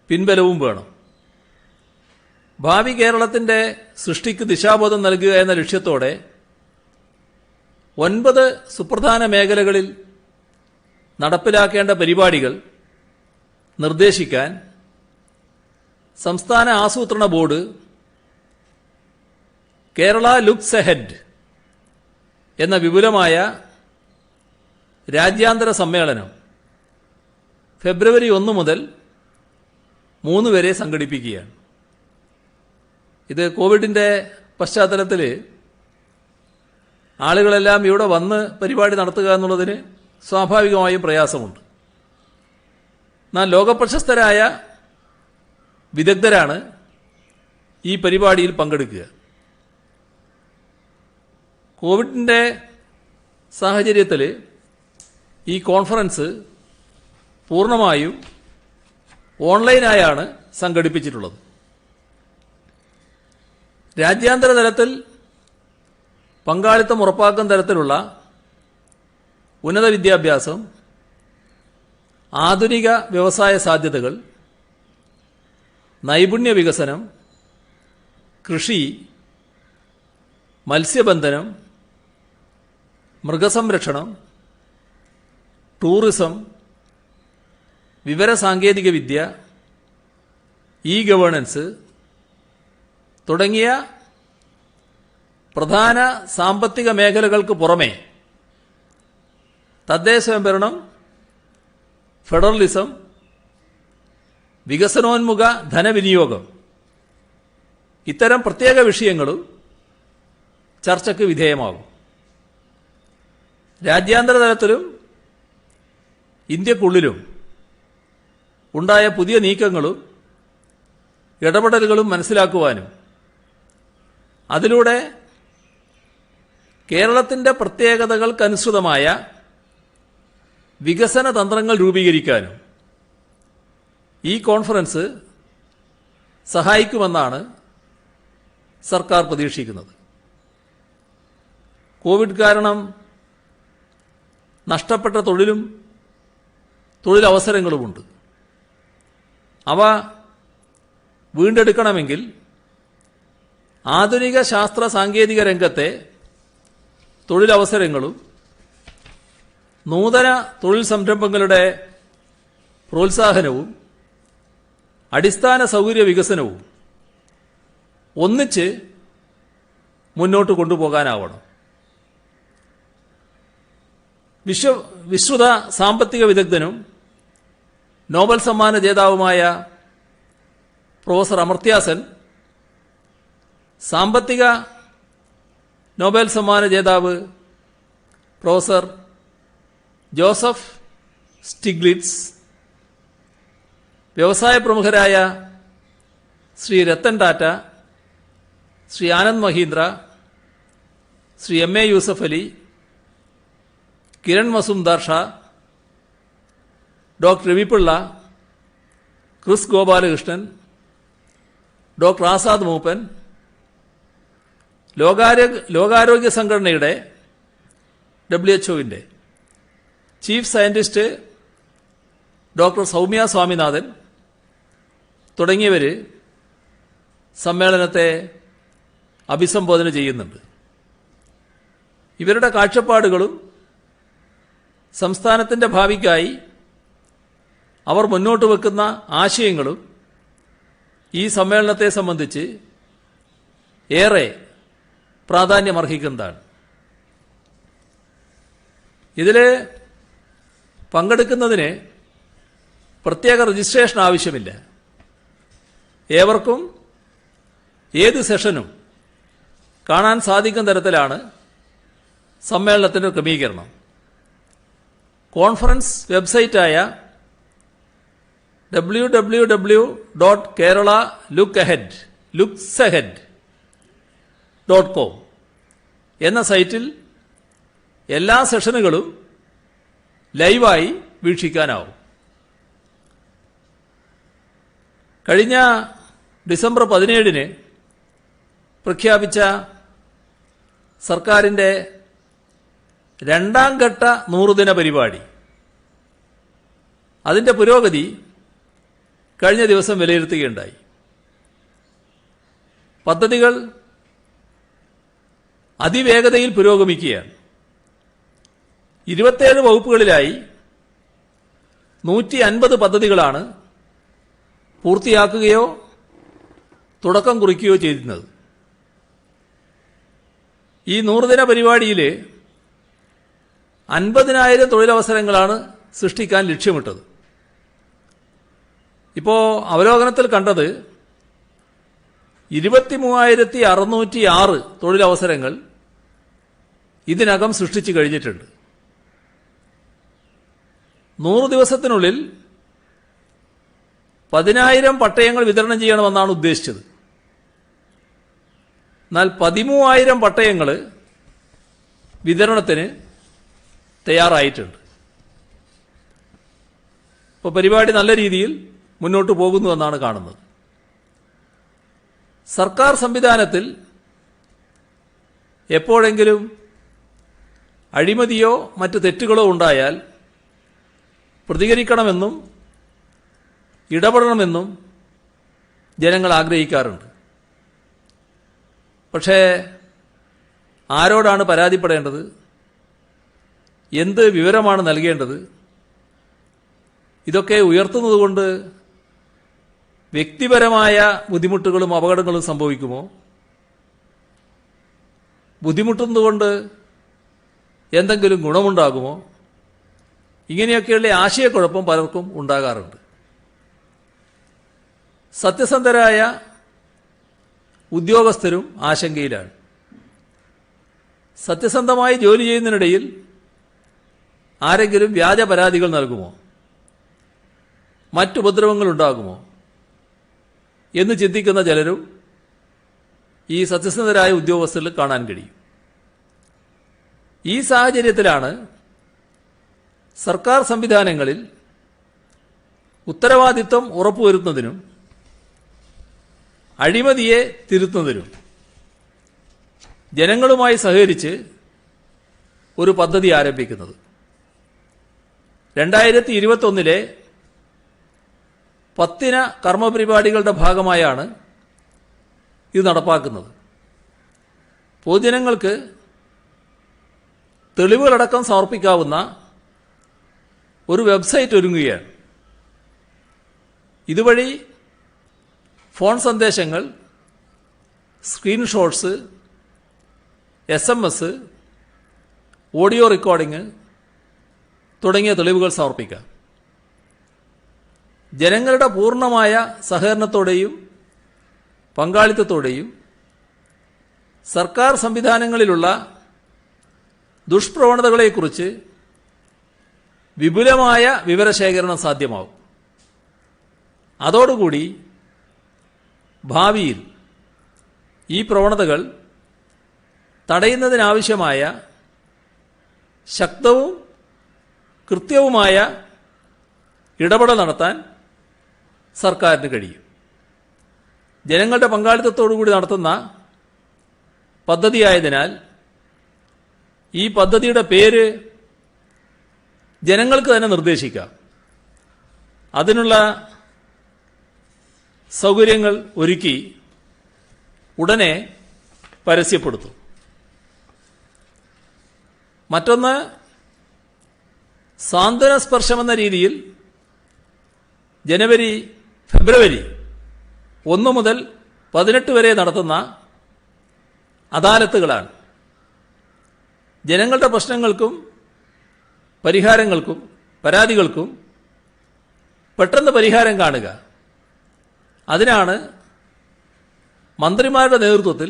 പിൻബലവും വേണം. ഭാവി കേരളത്തിന്റെ സൃഷ്ടിക്ക് ദിശാബോധം നൽകുക എന്ന ലക്ഷ്യത്തോടെ 9 സുപ്രധാന മേഖലകളിൽ നടപ്പിലാക്കേണ്ട പരിപാടികൾ നിർദ്ദേശിക്കാൻ സംസ്ഥാന ആസൂത്രണ ബോർഡ് കേരള ലുക്സ് എഹെഡ് എന്ന വിപുലമായ രാജ്യാന്തര സമ്മേളനം ഫെബ്രുവരി 1 മുതൽ 3 വരെ സംഘടിപ്പിക്കുകയാണ്. ഇത് കോവിഡിന്റെ പശ്ചാത്തലത്തിൽ ആളുകളെല്ലാം ഇവിടെ വന്ന് പരിപാടി നടത്തുക എന്നുള്ളതിന് സ്വാഭാവികമായും പ്രയാസമുണ്ട്. എന്നാൽ ലോകപ്രശസ്തരായ വിദഗ്ധരാണ് ഈ പരിപാടിയിൽ പങ്കെടുക്കുക. കോവിഡിൻ്റെ സാഹചര്യത്തിൽ ഈ കോൺഫറൻസ് പൂർണ്ണമായും ഓൺലൈനായാണ് സംഘടിപ്പിച്ചിട്ടുള്ളത്. രാജ്യാന്തര തലത്തിൽ പങ്കാളിത്തം ഉറപ്പാക്കുന്ന തരത്തിലുള്ള ഉന്നത വിദ്യാഭ്യാസം, ആധുനിക വ്യവസായ സാധ്യതകൾ, നൈപുണ്യ വികസനം, കൃഷി, മത്സ്യബന്ധനം, മൃഗസംരക്ഷണം, ടൂറിസം, വിവരസാങ്കേതികവിദ്യ, ഇ ഗവേണൻസ് തുടങ്ങിയ പ്രധാന സാമ്പത്തിക മേഖലകൾക്ക് പുറമെ തദ്ദേശ സ്വയംഭരണം, ഫെഡറലിസം, വികസനോന്മുഖ ധനവിനിയോഗം ഇത്തരം പ്രത്യേക വിഷയങ്ങളും ചർച്ചയ്ക്ക് വിധേയമാകും. രാജ്യാന്തര തലത്തിലും ഇന്ത്യക്കുള്ളിലും ഉണ്ടായ പുതിയ നീക്കങ്ങളും ഇടപെടലുകളും മനസ്സിലാക്കുവാനും അതിലൂടെ കേരളത്തിന്റെ പ്രത്യേകതകൾക്കനുസൃതമായ വികസന തന്ത്രങ്ങൾ രൂപീകരിക്കാനും ഈ കോൺഫറൻസ് സഹായിക്കുമെന്നാണ് സർക്കാർ പ്രതീക്ഷിക്കുന്നത്. കോവിഡ് കാരണം നഷ്ടപ്പെട്ട തൊഴിലും തൊഴിലവസരങ്ങളുമുണ്ട്. അവ വീണ്ടെടുക്കണമെങ്കിൽ ആധുനിക ശാസ്ത്ര സാങ്കേതിക രംഗത്തെ തൊഴിലവസരങ്ങളും നൂതന തൊഴിൽ സംരംഭങ്ങളുടെ പ്രോത്സാഹനവും അടിസ്ഥാന സൗകര്യ വികസനവും ഒന്നിച്ച് മുന്നോട്ട് കൊണ്ടുപോകാനാവണം. വിശ്രുത സാമ്പത്തിക വിദഗ്ധനും നോബൽ സമ്മാന ജേതാവുമായ പ്രൊഫസർ അമർത്യ സെൻ, സാമ്പത്തിക നോബൽ സമ്മാന ജേതാവ് പ്രൊഫസർ ജോസഫ് സ്റ്റിഗ്ലിറ്റ്സ്, വ്യവസായ പ്രമുഖരായ Shri Ratan Tata, Shri Anand Mahindra, Shri M A. Yusuff Ali, Kiran Mazumdar Shaw, doctor Ravi Pillai, Kris Gopalakrishnan, doctor Azad Moopen, ലോകാരോഗ്യ സംഘടനയുടെ WHO chief scientist doctor Soumya Swaminathan തുടങ്ങിയവർ സമ്മേളനത്തെ അഭിസംബോധന ചെയ്യുന്നുണ്ട്. ഇവരുടെ കാഴ്ചപ്പാടുകളും സംസ്ഥാനത്തിന്റെ ഭാവിക്കായി അവർ മുന്നോട്ട് വെക്കുന്ന ആശയങ്ങളും ഈ സമ്മേളനത്തെ സംബന്ധിച്ച് ഏറെ പ്രാധാന്യമർഹിക്കുന്നതാണ്. ഇതിൽ പങ്കെടുക്കുന്നതിന് പ്രത്യേക രജിസ്ട്രേഷൻ ആവശ്യമില്ല. ഏവർക്കും ഏത് സെഷനും കാണാൻ സാധിക്കുന്ന തരത്തിലാണ് സമ്മേളനത്തിന്റെ ക്രമീകരണം. കോൺഫറൻസ് വെബ്സൈറ്റായ www.kerala.lookahead.com എന്ന സൈറ്റിൽ എല്ലാ സെഷനുകളും ലൈവായി വീക്ഷിക്കാനാവും. കഴിഞ്ഞ ഡിസംബർ 17 പ്രഖ്യാപിച്ച സർക്കാരിന്റെ രണ്ടാം ഘട്ട 100 ദിന പരിപാടി, അതിന്റെ പുരോഗതി കഴിഞ്ഞ ദിവസം വിലയിരുത്തുകയുണ്ടായി. പദ്ധതികൾ അതിവേഗതയിൽ പുരോഗമിക്കുകയാണ്. 27 വകുപ്പുകളിലായി 150 പദ്ധതികളാണ് പൂർത്തിയാക്കുകയോ തുടക്കം കുറിക്കുകയോ ചെയ്തിരുന്നത്. ഈ 100 ദിന പരിപാടിയിൽ 50,000 തൊഴിലവസരങ്ങളാണ് സൃഷ്ടിക്കാൻ ലക്ഷ്യമിട്ടത്. ഇപ്പോൾ അവലോകനത്തിൽ കണ്ടത് 23,606 തൊഴിലവസരങ്ങൾ ഇതിനകം സൃഷ്ടിച്ചു കഴിഞ്ഞിട്ടുണ്ട്. 100 ദിവസത്തിനുള്ളിൽ 10,000 പട്ടയങ്ങൾ വിതരണം ചെയ്യണമെന്നാണ് ഉദ്ദേശിച്ചത്. എന്നാൽ 13,000 പട്ടയങ്ങൾ വിതരണത്തിന് തയ്യാറായിട്ടുണ്ട്. ഇപ്പോൾ പരിപാടി നല്ല രീതിയിൽ മുന്നോട്ട് പോകുന്നുവെന്നാണ് കാണുന്നത്. സർക്കാർ സംവിധാനത്തിൽ എപ്പോഴെങ്കിലും അഴിമതിയോ മറ്റ് തെറ്റുകളോ ഉണ്ടായാൽ പ്രതികരിക്കണമെന്നും ഇടപെടണമെന്നും ജനങ്ങൾ ആഗ്രഹിക്കാറുണ്ട്. പക്ഷേ ആരോടാണ് പരാതിപ്പെടേണ്ടത്, എന്ത് വിവരമാണ് നൽകേണ്ടത്, ഇതൊക്കെ ഉയർത്തുന്നതുകൊണ്ട് വ്യക്തിപരമായ ബുദ്ധിമുട്ടുകളും അപകടങ്ങളും സംഭവിക്കുമോ? ബുദ്ധിമുട്ടുന്നതുകൊണ്ട് എന്തെങ്കിലും ഗുണമുണ്ടാകുമോ? ഇങ്ങനെയൊക്കെയുള്ള ആശയക്കുഴപ്പം പലർക്കും ഉണ്ടാകാറുണ്ട്. സത്യസന്ധരായ ഉദ്യോഗസ്ഥരും ആശങ്കയിലാണ്. സത്യസന്ധമായി ജോലി ചെയ്യുന്നതിനിടയിൽ ആരെങ്കിലും വ്യാജ പരാതികൾ നൽകുമോ, മറ്റുപദ്രവങ്ങളുണ്ടാകുമോ എന്ന് ചിന്തിക്കുന്ന ചിലരും ഈ സത്യസന്ധരായ ഉദ്യോഗസ്ഥരിൽ കാണാൻ കഴിയും. ഈ സാഹചര്യത്തിലാണ് സർക്കാർ സംവിധാനങ്ങളിൽ ഉത്തരവാദിത്വം ഉറപ്പുവരുത്തുന്നതിനും അഴിമതിയെ തിരുത്തുന്നതിനും ജനങ്ങളുമായി സഹകരിച്ച് ഒരു പദ്ധതി ആരംഭിക്കുന്നത്. 2021 10 കർമ്മപരിപാടികളുടെ ഭാഗമായാണ് ഇത് നടപ്പാക്കുന്നത്. പൊതുജനങ്ങൾക്ക് തെളിവുകളടക്കം സമർപ്പിക്കാവുന്ന ഒരു വെബ്സൈറ്റ് ഒരുങ്ങുകയാണ്. ഇതുവഴി ഫോൺ സന്ദേശങ്ങൾ, സ്ക്രീൻഷോട്ട്സ്, SMS, ഓഡിയോ റെക്കോർഡിംഗ് തുടങ്ങിയ തെളിവുകൾ സമർപ്പിക്കാം. ജനങ്ങളുടെ പൂർണ്ണമായ സഹകരണത്തോടെയും പങ്കാളിത്തത്തോടെയും സർക്കാർ സംവിധാനങ്ങളിലുള്ള ദുഷ്പ്രവണതകളെക്കുറിച്ച് വിപുലമായ വിവരശേഖരണം സാധ്യമാവും. അതോടുകൂടി ഭാവിയിൽ ഈ പ്രവണതകൾ തടയുന്നതിനാവശ്യമായ ശക്തവും കൃത്യവുമായ ഇടപെടൽ നടത്താൻ സർക്കാരിന് കഴിയും. ജനങ്ങളുടെ പങ്കാളിത്തത്തോടുകൂടി നടത്തുന്ന പദ്ധതിയായതിനാൽ ഈ പദ്ധതിയുടെ പേര് ജനങ്ങൾക്ക് തന്നെ നിർദ്ദേശിക്കാം. അതിനുള്ള സൗകര്യങ്ങൾ ഒരുക്കി ഉടനെ പരസ്യപ്പെടുത്തും. മറ്റൊന്ന്, സാന്ത്വന സ്പർശമെന്ന രീതിയിൽ ജനുവരി, ഫെബ്രുവരി 1 മുതൽ 18 വരെ നടത്തുന്ന അദാലത്തുകളാണ്. ജനങ്ങളുടെ പ്രശ്നങ്ങൾക്കും പരിഹാരങ്ങൾക്കും പരാതികൾക്കും പെട്ടെന്ന് പരിഹാരം കാണുക. അതിനാണ് മന്ത്രിമാരുടെ നേതൃത്വത്തിൽ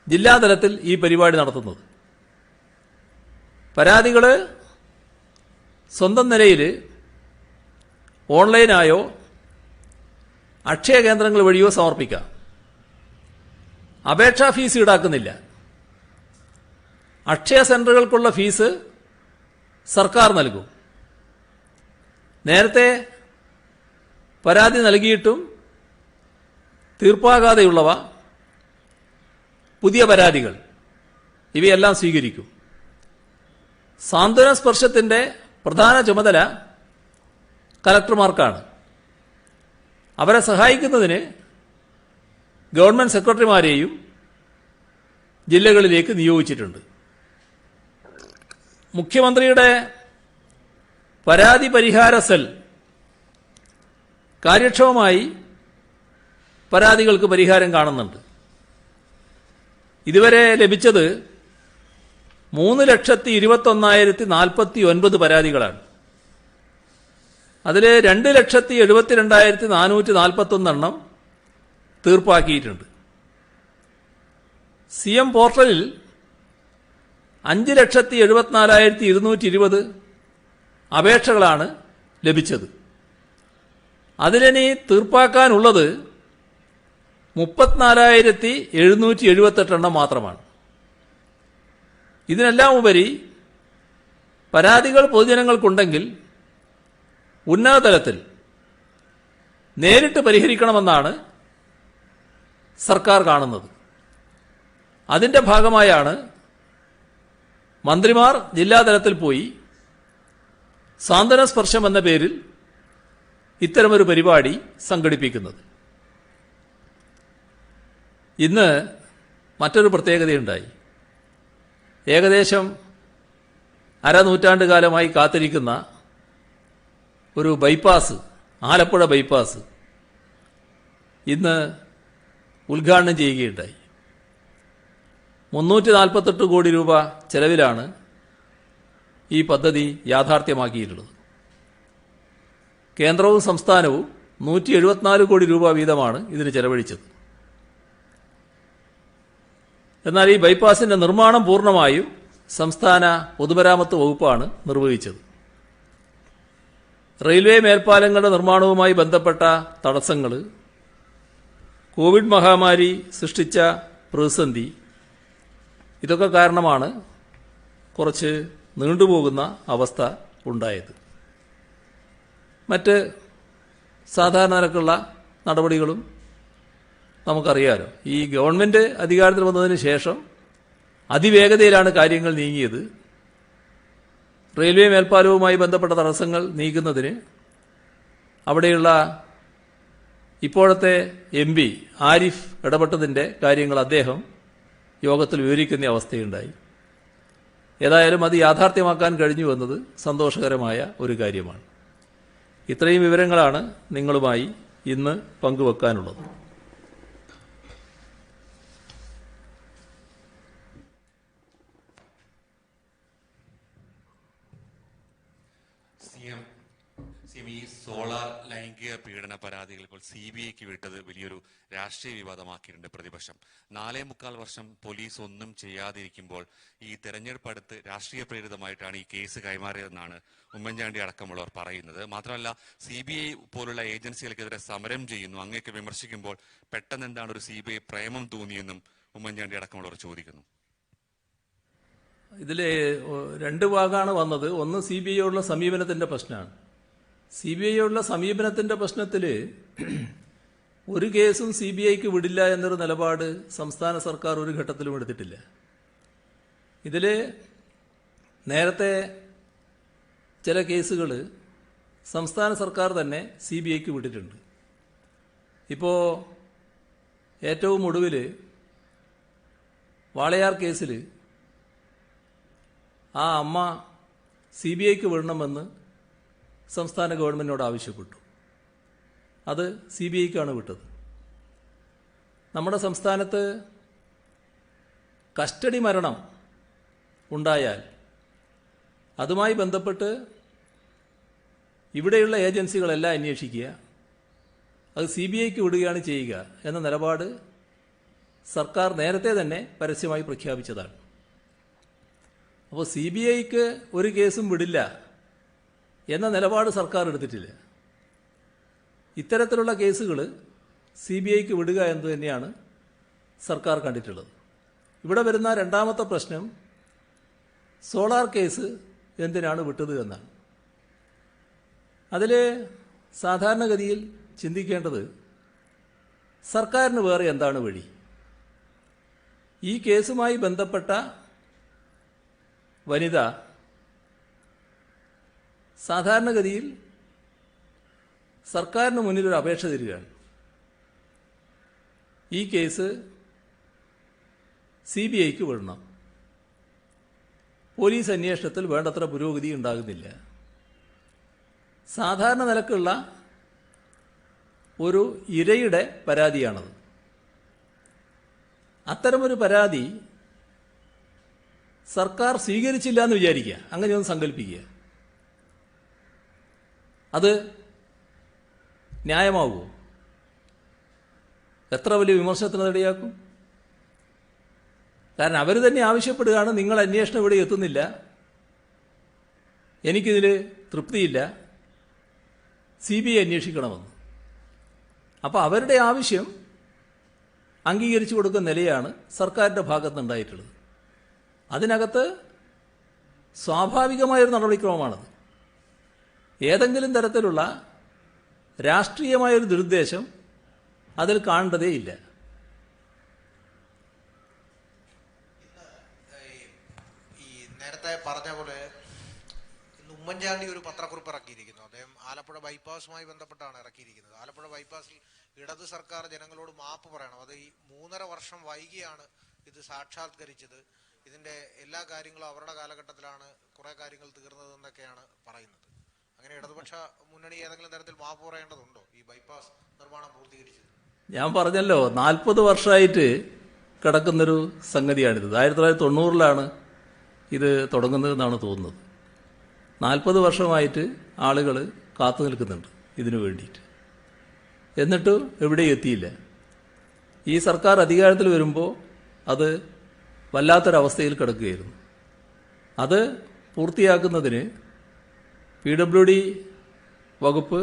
ജില്ലാതലത്തിൽ ഈ പരിപാടി നടത്തുന്നത്. പരാതികൾ സ്വന്തം നിലയിൽ ഓൺലൈനായോ അക്ഷയ കേന്ദ്രങ്ങൾ വഴിയോ സമർപ്പിക്കാം. അപേക്ഷാ ഫീസ് ഈടാക്കുന്നില്ല. അക്ഷയ സെന്ററുകൾക്കുള്ള ഫീസ് സർക്കാർ നൽകും. നേരത്തെ പരാതി നൽകിയിട്ടും തീർപ്പാകാതെയുള്ളവ, പുതിയ പരാതികൾ, ഇവയെല്ലാം സ്വീകരിക്കും. സാന്ത്വന സ്പർശത്തിന്റെ പ്രധാന ചുമതല കലക്ടർമാർക്കാണ്. അവരെ സഹായിക്കുന്നതിന് ഗവൺമെന്റ് സെക്രട്ടറിമാരെയും ജില്ലകളിലേക്ക് നിയോഗിച്ചിട്ടുണ്ട്. മുഖ്യമന്ത്രിയുടെ പരാതി പരിഹാര സെൽ കാര്യക്ഷമമായി പരാതികൾക്ക് പരിഹാരം കാണുന്നുണ്ട്. ഇതുവരെ ലഭിച്ചത് 3,21,049 പരാതികളാണ്. അതിൽ 2,72,441 തീർപ്പാക്കിയിട്ടുണ്ട്. CM പോർട്ടലിൽ 5,74,220 അപേക്ഷകളാണ് ലഭിച്ചത്. അതിലിനി തീർപ്പാക്കാനുള്ളത് 34,778 മാത്രമാണ്. ഇതിനെല്ലാം ഉപരി പരാതികൾ പൊതുജനങ്ങൾക്കുണ്ടെങ്കിൽ ഉന്നതതലത്തിൽ നേരിട്ട് പരിഹരിക്കണമെന്നാണ് സർക്കാർ കാണുന്നത്. അതിന്റെ ഭാഗമായാണ് മന്ത്രിമാർ ജില്ലാതലത്തിൽ പോയി സാന്ത്വന സ്പർശം എന്ന പേരിൽ ഇത്തരമൊരു പരിപാടി സംഘടിപ്പിക്കുന്നത്. ഇന്ന് മറ്റൊരു പ്രത്യേകതയുണ്ടായി. ഏകദേശം അരനൂറ്റാണ്ട് കാലമായി കാത്തിരിക്കുന്ന ഒരു ബൈപ്പാസ്, ആലപ്പുഴ ബൈപ്പാസ് ഇന്ന് ഉദ്ഘാടനം ചെയ്യുകയുണ്ടായി. 348 കോടി രൂപ ചെലവിലാണ് ഈ പദ്ധതി യാഥാർത്ഥ്യമാക്കിയിട്ടുള്ളത്. കേന്ദ്രവും സംസ്ഥാനവും 174 കോടി രൂപ വീതമാണ് ഇതിന് ചെലവഴിച്ചത്. എന്നാൽ ഈ ബൈപ്പാസിന്റെ നിർമ്മാണം പൂർണ്ണമായും സംസ്ഥാന പൊതുമരാമത്ത് വകുപ്പാണ് നിർവഹിച്ചത്. റെയിൽവേ മേൽപ്പാലങ്ങളുടെ നിർമ്മാണവുമായി ബന്ധപ്പെട്ട തടസ്സങ്ങൾ, കോവിഡ് മഹാമാരി സൃഷ്ടിച്ച പ്രതിസന്ധി, ഇതൊക്കെ കാരണമാണ് കുറച്ച് നീണ്ടുപോകുന്ന അവസ്ഥ ഉണ്ടായത്. മറ്റ് സാധാരണ നിരക്കുള്ള നടപടികളും നമുക്കറിയാലോ. ഈ ഗവൺമെന്റ് അധികാരത്തിൽ വന്നതിന് ശേഷം അതിവേഗതയിലാണ് കാര്യങ്ങൾ നീങ്ങിയത്. റെയിൽവേ മേൽപ്പാലവുമായി ബന്ധപ്പെട്ട തടസ്സങ്ങൾ നീക്കുന്നതിന് അവിടെയുള്ള ഇപ്പോഴത്തെ MP ആരിഫ് ഇടപെട്ടതിന്റെ കാര്യങ്ങൾ അദ്ദേഹം യോഗത്തിൽ വിവരിക്കുന്ന അവസ്ഥയുണ്ടായി. ഏതായാലും അത് യാഥാർത്ഥ്യമാക്കാൻ കഴിഞ്ഞു എന്നത് സന്തോഷകരമായ ഒരു കാര്യമാണ്. ഇത്രയും വിവരങ്ങളാണ് നിങ്ങളുമായി ഇന്ന് പങ്കുവെക്കാനുള്ളത്. ഈ സോളാർ ലൈംഗിക പീഡന പരാതികൾ ഇപ്പോൾ CBIക്ക് വിട്ടത് വലിയൊരു രാഷ്ട്രീയ വിവാദമാക്കിയിട്ടുണ്ട് പ്രതിപക്ഷം. 4.25 വർഷം പോലീസ് ഒന്നും ചെയ്യാതിരിക്കുമ്പോൾ ഈ തെരഞ്ഞെടുപ്പ് അടുത്ത് രാഷ്ട്രീയ പ്രേരിതമായിട്ടാണ് ഈ കേസ് കൈമാറിയതെന്നാണ് ഉമ്മൻചാണ്ടി അടക്കമുള്ളവർ പറയുന്നത്. മാത്രമല്ല CBI പോലുള്ള ഏജൻസികൾക്കെതിരെ സമരം ചെയ്യുന്നു, അങ്ങനെയൊക്കെ വിമർശിക്കുമ്പോൾ പെട്ടെന്ന് എന്താണ് ഒരു CBI പ്രേമം തോന്നിയെന്നും ഉമ്മൻചാണ്ടി അടക്കമുള്ളവർ ചോദിക്കുന്നു. ഇതിലെ രണ്ട് ഭാഗമാണ് വന്നത്. ഒന്ന് CBIയോടുള്ള സമീപനത്തിന്റെ പ്രശ്നമാണ്. CBIയോടുള്ള സമീപനത്തിന്റെ പ്രശ്നത്തിൽ ഒരു കേസും CBIക്ക് വിടില്ല എന്നൊരു നിലപാട് സംസ്ഥാന സർക്കാർ ഒരു ഘട്ടത്തിലും എടുത്തിട്ടില്ല. ഇതിൽ നേരത്തെ ചില കേസുകൾ സംസ്ഥാന സർക്കാർ തന്നെ CBIക്ക് വിട്ടിട്ടുണ്ട്. ഇപ്പോൾ ഏറ്റവും ഒടുവിൽ വാളയാർ കേസിൽ ആ അമ്മ CBIക്ക് വിടണമെന്ന് സംസ്ഥാന ഗവൺമെന്റിനോട് ആവശ്യപ്പെട്ടു. അത് CBIക്കാണ് വിട്ടത്. നമ്മുടെ സംസ്ഥാനത്ത് കസ്റ്റഡി മരണം ഉണ്ടായാൽ അതുമായി ബന്ധപ്പെട്ട് ഇവിടെയുള്ള ഏജൻസികളെല്ലാം അന്വേഷിക്കുക, അത് CBIക്ക് വിടുകയാണ് ചെയ്യുക എന്ന നിലപാട് സർക്കാർ നേരത്തെ തന്നെ പരസ്യമായി പ്രഖ്യാപിച്ചതാണ്. അപ്പോൾ CBIക്ക് ഒരു കേസും വിടില്ല എന്ന നിലപാട് സർക്കാർ എടുത്തിട്ടില്ല. ഇത്തരത്തിലുള്ള കേസുകൾ CBIക്ക് വിടുക എന്ന് തന്നെയാണ് സർക്കാർ കണ്ടിട്ടുള്ളത്. ഇവിടെ വരുന്ന രണ്ടാമത്തെ പ്രശ്നം സോളാർ കേസ് എന്തിനാണ് വിട്ടത് എന്നാണ്. അതിൽ സാധാരണഗതിയിൽ ചിന്തിക്കേണ്ടത് സർക്കാരിന് വേറെ എന്താണ് വഴി? ഈ കേസുമായി ബന്ധപ്പെട്ട വനിത സാധാരണഗതിയിൽ സർക്കാരിന് മുന്നിൽ ഒരു അപേക്ഷ തരികയാണ്. ഈ കേസ് CBIക്ക് വിടണം. പോലീസ് അന്വേഷണത്തിൽ വേണ്ടത്ര പുരോഗതി ഉണ്ടാകുന്നില്ല. സാധാരണ നിലക്കുള്ള ഒരു ഇരയുടെ പരാതിയാണത്. അത്തരമൊരു പരാതി സർക്കാർ സ്വീകരിച്ചില്ല എന്ന് വിചാരിക്കുക, അങ്ങനെയൊന്ന് സങ്കല്പിക്കുക. അത് ന്യായമാവുമോ? എത്ര വലിയ വിമർശനത്തിന് ഇടയാക്കും? കാരണം അവർ തന്നെ ആവശ്യപ്പെടുകയാണ്, നിങ്ങൾ അന്വേഷണം ഇവിടെ എത്തുന്നില്ല, എനിക്കിതിൽ തൃപ്തിയില്ല, CBI അന്വേഷിക്കണമെന്ന്. അപ്പോൾ അവരുടെ ആവശ്യം അംഗീകരിച്ചു കൊടുക്കുന്ന നിലയാണ് സർക്കാരിൻ്റെ ഭാഗത്തുനിന്നുണ്ടായിട്ടുള്ളത്. അതിനകത്ത് സ്വാഭാവികമായൊരു നടപടിക്രമമാണത്. ഏതെങ്കിലും തരത്തിലുള്ള രാഷ്ട്രീയമായൊരു ദുരുദ്ദേശം അതിൽ കാണേണ്ടതേയില്ല. ഈ നേരത്തെ പറഞ്ഞ പോലെ ഇന്ന് ഉമ്മൻചാണ്ടി ഒരു പത്രക്കുറിപ്പ് ഇറക്കിയിരിക്കുന്നു. അദ്ദേഹം ആലപ്പുഴ ബൈപ്പാസുമായി ബന്ധപ്പെട്ടാണ് ഇറക്കിയിരിക്കുന്നത്. ആലപ്പുഴ ബൈപ്പാസിൽ ഇടത് സർക്കാർ ജനങ്ങളോട് മാപ്പ് പറയണം. അത് ഈ 3.5 വർഷം വൈകിയാണ് ഇത് സാക്ഷാത്കരിച്ചത്. ഇതിന്റെ എല്ലാ കാര്യങ്ങളും അവരുടെ കാലഘട്ടത്തിലാണ് കുറെ കാര്യങ്ങൾ തീർന്നതെന്നൊക്കെയാണ് പറയുന്നത്. അങ്ങനെ ഇടതുപക്ഷ മുന്നണി ഏതെങ്കിലും തരത്തിൽ മാപ്പ് പറയേണ്ടതുണ്ടോ ഈ ബൈപ്പാസ് നിർമ്മാണം പൂർത്തീകരിച്ചത്? ഞാൻ പറഞ്ഞല്ലോ, 40 വർഷമായിട്ട് കിടക്കുന്നൊരു സംഗതിയാണിത്. 1990-ലാണ് ഇത് തുടങ്ങുന്നതെന്നാണ് തോന്നുന്നത്. 40 വർഷമായിട്ട് ആളുകൾ കാത്തു നിൽക്കുന്നുണ്ട് ഇതിനു വേണ്ടിയിട്ട്. എന്നിട്ട് എവിടെയും എത്തിയില്ല. ഈ സർക്കാർ അധികാരത്തിൽ വരുമ്പോൾ അത് വല്ലാത്തൊരവസ്ഥയിൽ കിടക്കുകയായിരുന്നു. അത് പൂർത്തിയാക്കുന്നതിന് PWD വകുപ്പ്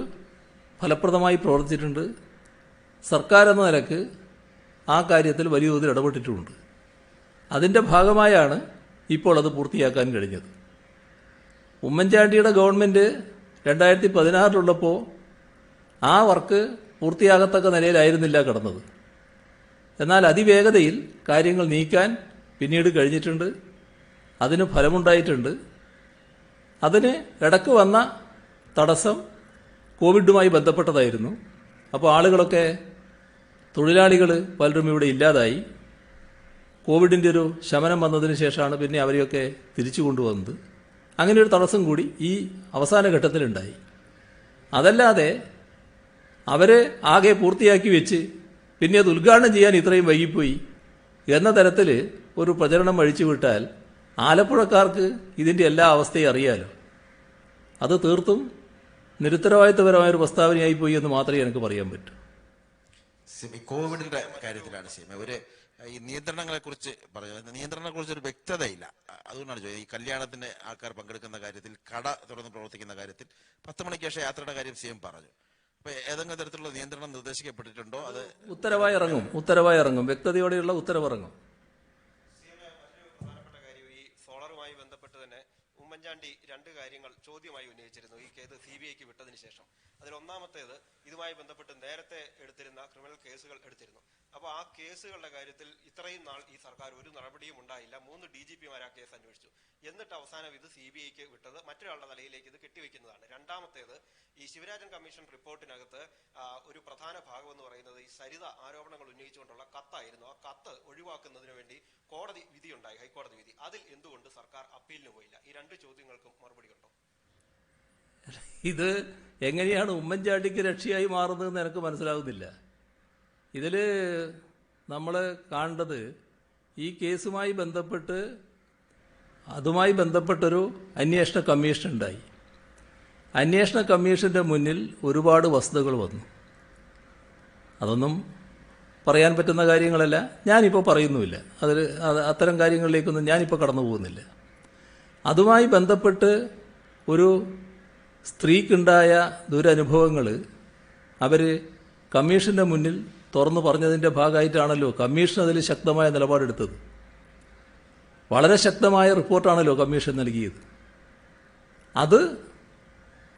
ഫലപ്രദമായി പ്രവർത്തിച്ചിട്ടുണ്ട്. സർക്കാർ എന്ന നിലക്ക് ആ കാര്യത്തിൽ വലിയ തോതിൽ ഇടപെട്ടിട്ടുമുണ്ട്. അതിൻ്റെ ഭാഗമായാണ് ഇപ്പോൾ അത് പൂർത്തിയാക്കാൻ കഴിഞ്ഞത്. ഉമ്മൻചാണ്ടിയുടെ ഗവൺമെൻറ് 2016-ലുള്ളപ്പോൾ ആ വർക്ക് പൂർത്തിയാകത്തക്ക നിലയിലായിരുന്നില്ല കിടന്നത്. എന്നാൽ അതിവേഗതയിൽ കാര്യങ്ങൾ നീക്കാൻ പിന്നീട് കഴിഞ്ഞിട്ടുണ്ട്. അതിന് ഫലമുണ്ടായിട്ടുണ്ട്. അതിന് ഇടയ്ക്ക് വന്ന തടസ്സം കോവിഡുമായി ബന്ധപ്പെട്ടതായിരുന്നു. അപ്പോൾ ആളുകളൊക്കെ, തൊഴിലാളികൾ പലരും ഇവിടെ ഇല്ലാതായി. കോവിഡിൻ്റെ ഒരു ശമനം വന്നതിന് ശേഷമാണ് പിന്നെ അവരെയൊക്കെ തിരിച്ചു കൊണ്ടുവന്നത്. അങ്ങനെ ഒരു തടസ്സം കൂടി ഈ അവസാന ഘട്ടത്തിലുണ്ടായി. അതല്ലാതെ അവർ ആകെ പൂർത്തിയാക്കി വെച്ച് പിന്നെ അത് ഉദ്ഘാടനം ചെയ്യാൻ ഇത്രയും വൈകിപ്പോയി എന്ന തരത്തിൽ ഒരു പ്രചരണം അഴിച്ചുവിട്ടാൽ ആലപ്പുഴക്കാർക്ക് ഇതിൻ്റെ എല്ലാ അവസ്ഥയും അറിയാലോ. അത് തീർത്തും നിരുത്തരവാദിത്വപരമായൊരു പ്രസ്താവനയായി പോയി എന്ന് മാത്രമേ എനിക്ക് പറയാൻ പറ്റൂ. കോവിഡിന്റെ കാര്യത്തിലാണ് ഈ നിയന്ത്രണങ്ങളെ കുറിച്ച് പറഞ്ഞു. നിയന്ത്രണങ്ങളെ കുറിച്ച് ഒരു വ്യക്തതയില്ല. അതുകൊണ്ടാണ് ചോദിച്ചത്. ഈ കല്യാണത്തിന് ആൾക്കാർ പങ്കെടുക്കുന്ന കാര്യത്തിൽ, കട തുറന്ന് പ്രവർത്തിക്കുന്ന കാര്യത്തിൽ 10 മണിക്ക് ശേഷം യാത്രയുടെ കാര്യം CM പറഞ്ഞു. അപ്പൊ ഏതെങ്കിലും തരത്തിലുള്ള നിയന്ത്രണം നിർദ്ദേശിക്കപ്പെട്ടിട്ടുണ്ടോ? അത് ഉത്തരവായി ഇറങ്ങും. വ്യക്തതയോടെയുള്ള ഉത്തരവിറങ്ങും. പ്രധാനപ്പെട്ട കാര്യം, ഈ സോളറുമായി ബന്ധപ്പെട്ട് തന്നെ ഉമ്മൻചാണ്ടി 2 കാര്യങ്ങൾ ചോദ്യമായി ഉന്നയിച്ചിരുന്നു ഈ കേസ് CBIക്ക് വിട്ടതിന് ശേഷം. അതിൽ ഒന്നാമത്തേത്, ഇതുമായി ബന്ധപ്പെട്ട് നേരത്തെ എടുത്തിരുന്ന ക്രിമിനൽ കേസുകൾ എടുത്തിരുന്നു. അപ്പോൾ ആ കേസുകളുടെ കാര്യത്തിൽ ഇത്രയും നാൾ ഈ സർക്കാർ ഒരു നടപടിയും ഉണ്ടായില്ല. 3 DGPമാർ ആ കേസ് അന്വേഷിച്ചു. എന്നിട്ട് അവസാനം ഇത് CBIക്ക് വിട്ടത് മറ്റൊരാളുടെ തലയിലേക്ക് ഇത് കെട്ടിവെക്കുന്നതാണ്. രണ്ടാമത്തേത്, ഈ ശിവരാജൻ കമ്മീഷൻ റിപ്പോർട്ടിനകത്ത് ഒരു പ്രധാന ഭാഗം എന്ന് പറയുന്നത് ഈ സരിത ആരോപണങ്ങൾ ഉന്നയിച്ചുകൊണ്ടുള്ള കത്തായിരുന്നു. ആ കത്ത് ഒഴിവാക്കുന്നതിന് വേണ്ടി കോടതി വിധിയുണ്ടായി, ഹൈക്കോടതി വിധി. അതിൽ എന്തുകൊണ്ട് സർക്കാർ അപ്പീലിന് പോയില്ല? ഈ 2 ചോദ്യങ്ങൾക്കും മറുപടി ഉണ്ടോ? ഇത് എങ്ങനെയാണ് ഉമ്മൻചാണ്ടിക്ക് രക്ഷയായി മാറുന്നതെന്ന് എനിക്ക് മനസ്സിലാകുന്നില്ല. ഇതിൽ നമ്മൾ കാണേണ്ടത്, ഈ കേസുമായി ബന്ധപ്പെട്ട് അതുമായി ബന്ധപ്പെട്ടൊരു അന്വേഷണ കമ്മീഷൻ ഉണ്ടായി. അന്വേഷണ കമ്മീഷന്റെ മുന്നിൽ ഒരുപാട് വസ്തുതകൾ വന്നു. അതൊന്നും പറയാൻ പറ്റുന്ന കാര്യങ്ങളല്ല. ഞാനിപ്പോൾ പറയുന്നുമില്ല. അത്തരം കാര്യങ്ങളിലേക്കൊന്നും ഞാനിപ്പോൾ കടന്നു പോകുന്നില്ല. അതുമായി ബന്ധപ്പെട്ട് ഒരു സ്ത്രീക്കുണ്ടായ ദുരനുഭവങ്ങൾ അവർ കമ്മീഷന്റെ മുന്നിൽ തുറന്നു പറഞ്ഞതിൻ്റെ ഭാഗമായിട്ടാണല്ലോ കമ്മീഷൻ അതിൽ ശക്തമായ നിലപാടെടുത്തത്. വളരെ ശക്തമായ റിപ്പോർട്ടാണല്ലോ കമ്മീഷൻ നൽകിയത്. അത്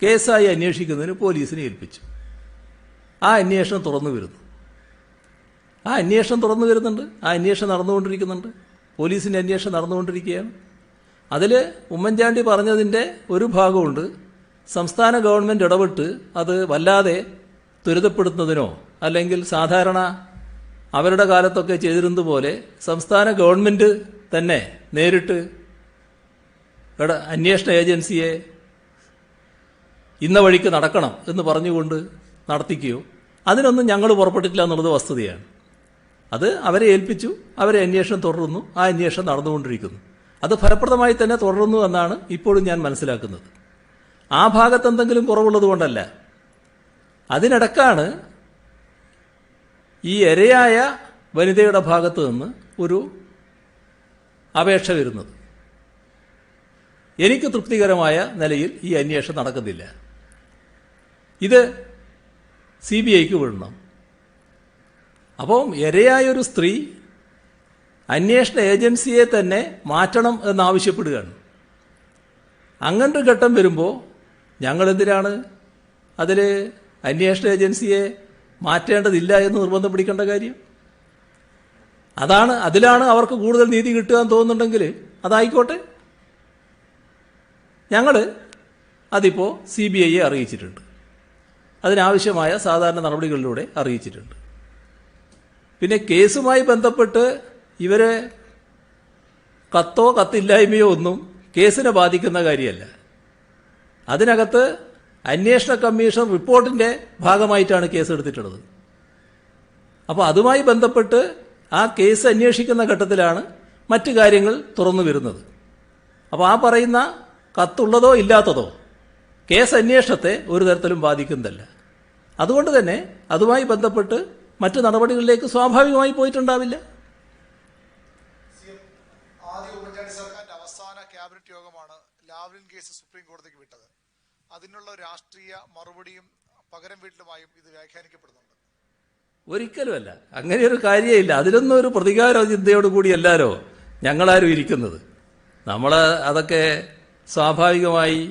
കേസായി അന്വേഷിക്കുന്നതിന് പോലീസിനെ ഏൽപ്പിച്ചു. ആ അന്വേഷണം തുറന്നു വരുന്നുണ്ട്. ആ അന്വേഷണം നടന്നുകൊണ്ടിരിക്കുന്നുണ്ട്. പോലീസിൻ്റെ അന്വേഷണം നടന്നുകൊണ്ടിരിക്കുകയാണ്. അതിൽ ഉമ്മൻചാണ്ടി പറഞ്ഞതിൻ്റെ ഒരു ഭാഗമുണ്ട്, സംസ്ഥാന ഗവൺമെൻറ് ഇടപെട്ട് അത് വല്ലാതെ ത്വരിതപ്പെടുത്തുന്നതിനോ അല്ലെങ്കിൽ സാധാരണ അവരുടെ കാലത്തൊക്കെ ചെയ്തിരുന്നത് പോലെ സംസ്ഥാന ഗവൺമെൻറ് തന്നെ നേരിട്ട് അന്വേഷണ ഏജൻസിയെ ഇന്ന വഴിക്ക് നടക്കണം എന്ന് പറഞ്ഞുകൊണ്ട് നടത്തിക്കുകയോ, അതിനൊന്നും ഞങ്ങൾ പുറപ്പെട്ടിട്ടില്ല എന്നുള്ളത് വസ്തുതയാണ്. അത് അവരെ ഏൽപ്പിച്ചു. അവരെ അന്വേഷണം തുടരുന്നു. ആ അന്വേഷണം നടന്നുകൊണ്ടിരിക്കുന്നു. അത് ഫലപ്രദമായി തന്നെ തുടരുന്നു എന്നാണ് ഇപ്പോഴും ഞാൻ മനസ്സിലാക്കുന്നത്. ആ ഭാഗത്ത് എന്തെങ്കിലും കുറവുള്ളത് കൊണ്ടല്ല. അതിനിടക്കാണ് ഈ ഇരയായ വനിതയുടെ ഭാഗത്ത് നിന്ന് ഒരു അപേക്ഷ വരുന്നത്. എനിക്ക് തൃപ്തികരമായ നിലയിൽ ഈ അന്വേഷണം നടക്കുന്നില്ല, ഇത് CBIക്ക് വിടണം. അപ്പം ഇരയായൊരു സ്ത്രീ അന്വേഷണ ഏജൻസിയെ തന്നെ മാറ്റണം എന്നാവശ്യപ്പെടുകയാണ്. അങ്ങനൊരു ഘട്ടം വരുമ്പോൾ ഞങ്ങളെന്തിനാണ് അതിൽ അന്വേഷണ ഏജൻസിയെ മാറ്റേണ്ടതില്ല എന്ന് നിർബന്ധം പിടിക്കേണ്ട കാര്യം? അതിലാണ് അവർക്ക് കൂടുതൽ നീതി കിട്ടുക എന്ന് തോന്നുന്നുണ്ടെങ്കിൽ അതായിക്കോട്ടെ. ഞങ്ങൾ അതിപ്പോൾ CBIയെ അറിയിച്ചിട്ടുണ്ട്. അതിനാവശ്യമായ സാധാരണ നടപടികളിലൂടെ അറിയിച്ചിട്ടുണ്ട്. പിന്നെ കേസുമായി ബന്ധപ്പെട്ട് ഇവരെ കത്തോ കത്തില്ലായ്മയോ ഒന്നും കേസിനെ ബാധിക്കുന്ന കാര്യമല്ല. അതിനകത്ത് അന്വേഷണ കമ്മീഷൻ റിപ്പോർട്ടിന്റെ ഭാഗമായിട്ടാണ് കേസ് എടുത്തിട്ടുള്ളത്. അപ്പോൾ അതുമായി ബന്ധപ്പെട്ട് ആ കേസ് അന്വേഷിക്കുന്ന ഘട്ടത്തിലാണ് മറ്റു കാര്യങ്ങൾ തുറന്നു വരുന്നത്. അപ്പോൾ ആ പറയുന്ന കത്തുള്ളതോ ഇല്ലാത്തതോ കേസ് അന്വേഷണത്തെ ഒരു തരത്തിലും ബാധിക്കുന്നതല്ല. അതുകൊണ്ട് തന്നെ അതുമായി ബന്ധപ്പെട്ട് മറ്റു നടപടികളിലേക്ക് സ്വാഭാവികമായി പോയിട്ടുണ്ടാവില്ല. ആദ്യ ഉമ്മൻചാണ്ടി സർക്കാരിന്റെ അവസാന ക്യാബിനറ്റ് യോഗമാണ് ലാവ്ലിൻ കേസ് സുപ്രീം കോടതിക്ക് വിട്ടത്. അതിനുള്ള രാഷ്ട്രീയ മറുപടിയും പകരം വീട്ടലുമായും ഇത് വ്യാഖ്യാനിക്കപ്പെടുന്നുണ്ട്. ഒരിക്കലുമല്ല, അങ്ങനെയൊരു കാര്യമില്ല. അതിലൊന്നും ഒരു പ്രതികാര ചിന്തയോടുകൂടി അല്ലാലോ ഞങ്ങളാരും ഇരിക്കുന്നത്. നമ്മൾ അതൊക്കെ സ്വാഭാവികമായി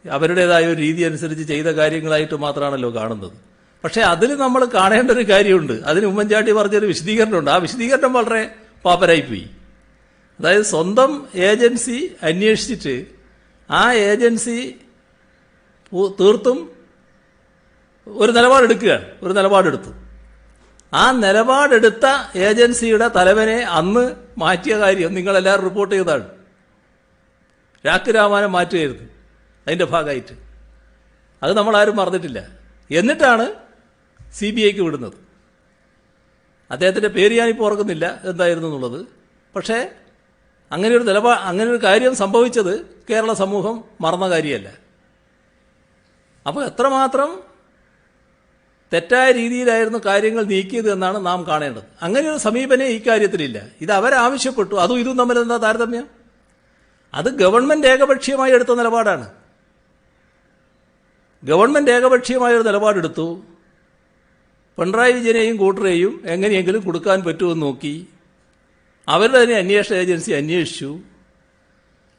അവരുടേതായ ഒരു രീതി അനുസരിച്ച് ചെയ്ത കാര്യങ്ങളായിട്ട് മാത്രമാണല്ലോ കാണുന്നത്. പക്ഷേ അതിൽ നമ്മൾ കാണേണ്ട ഒരു കാര്യമുണ്ട്. അതിന് ഉമ്മൻചാണ്ടി പറഞ്ഞൊരു വിശദീകരണമുണ്ട്. ആ വിശദീകരണം വളരെ പാപ്പരായിപ്പോയി. അതായത് സ്വന്തം ഏജൻസി അന്വേഷിച്ചിട്ട് ആ ഏജൻസി തീർത്തും ഒരു നിലപാടെടുത്തു. ആ നിലപാടെടുത്ത ഏജൻസിയുടെ തലവനെ അന്ന് മാറ്റിയ കാര്യം നിങ്ങളെല്ലാവരും റിപ്പോർട്ട് ചെയ്തതാണ്. രാഖ് രാമാനം മാറ്റുകയായിരുന്നു അതിന്റെ ഭാഗമായിട്ട്. അത് നമ്മളാരും മറന്നിട്ടില്ല. എന്നിട്ടാണ് CBIക്ക് വിടുന്നത്. അദ്ദേഹത്തിന്റെ പേര് ഞാനിപ്പോൾ ഓർക്കുന്നില്ല എന്തായിരുന്നു എന്നുള്ളത്. പക്ഷേ അങ്ങനെയൊരു കാര്യം സംഭവിച്ചത് കേരള സമൂഹം മറന്ന കാര്യമല്ല. അപ്പോൾ എത്രമാത്രം തെറ്റായ രീതിയിലായിരുന്നു കാര്യങ്ങൾ നീക്കിയത് എന്നാണ് നാം കാണേണ്ടത്. അങ്ങനെയൊരു സമീപനം ഈ കാര്യത്തിലില്ല. ഇത് അവരാവശ്യപ്പെട്ടു. അതും ഇതും തമ്മിൽ എന്താ താരതമ്യം? അത് ഗവൺമെന്റ് ഏകപക്ഷീയമായി എടുത്ത നിലപാടാണ്. ഗവൺമെന്റ് ഏകപക്ഷീയമായ ഒരു നിലപാടെടുത്തു. പിണറായി വിജയനെയും കൂട്ടരെയും എങ്ങനെയെങ്കിലും കൊടുക്കാൻ പറ്റുമെന്ന് നോക്കി. അവരുടെ തന്നെ അന്വേഷണ ഏജൻസി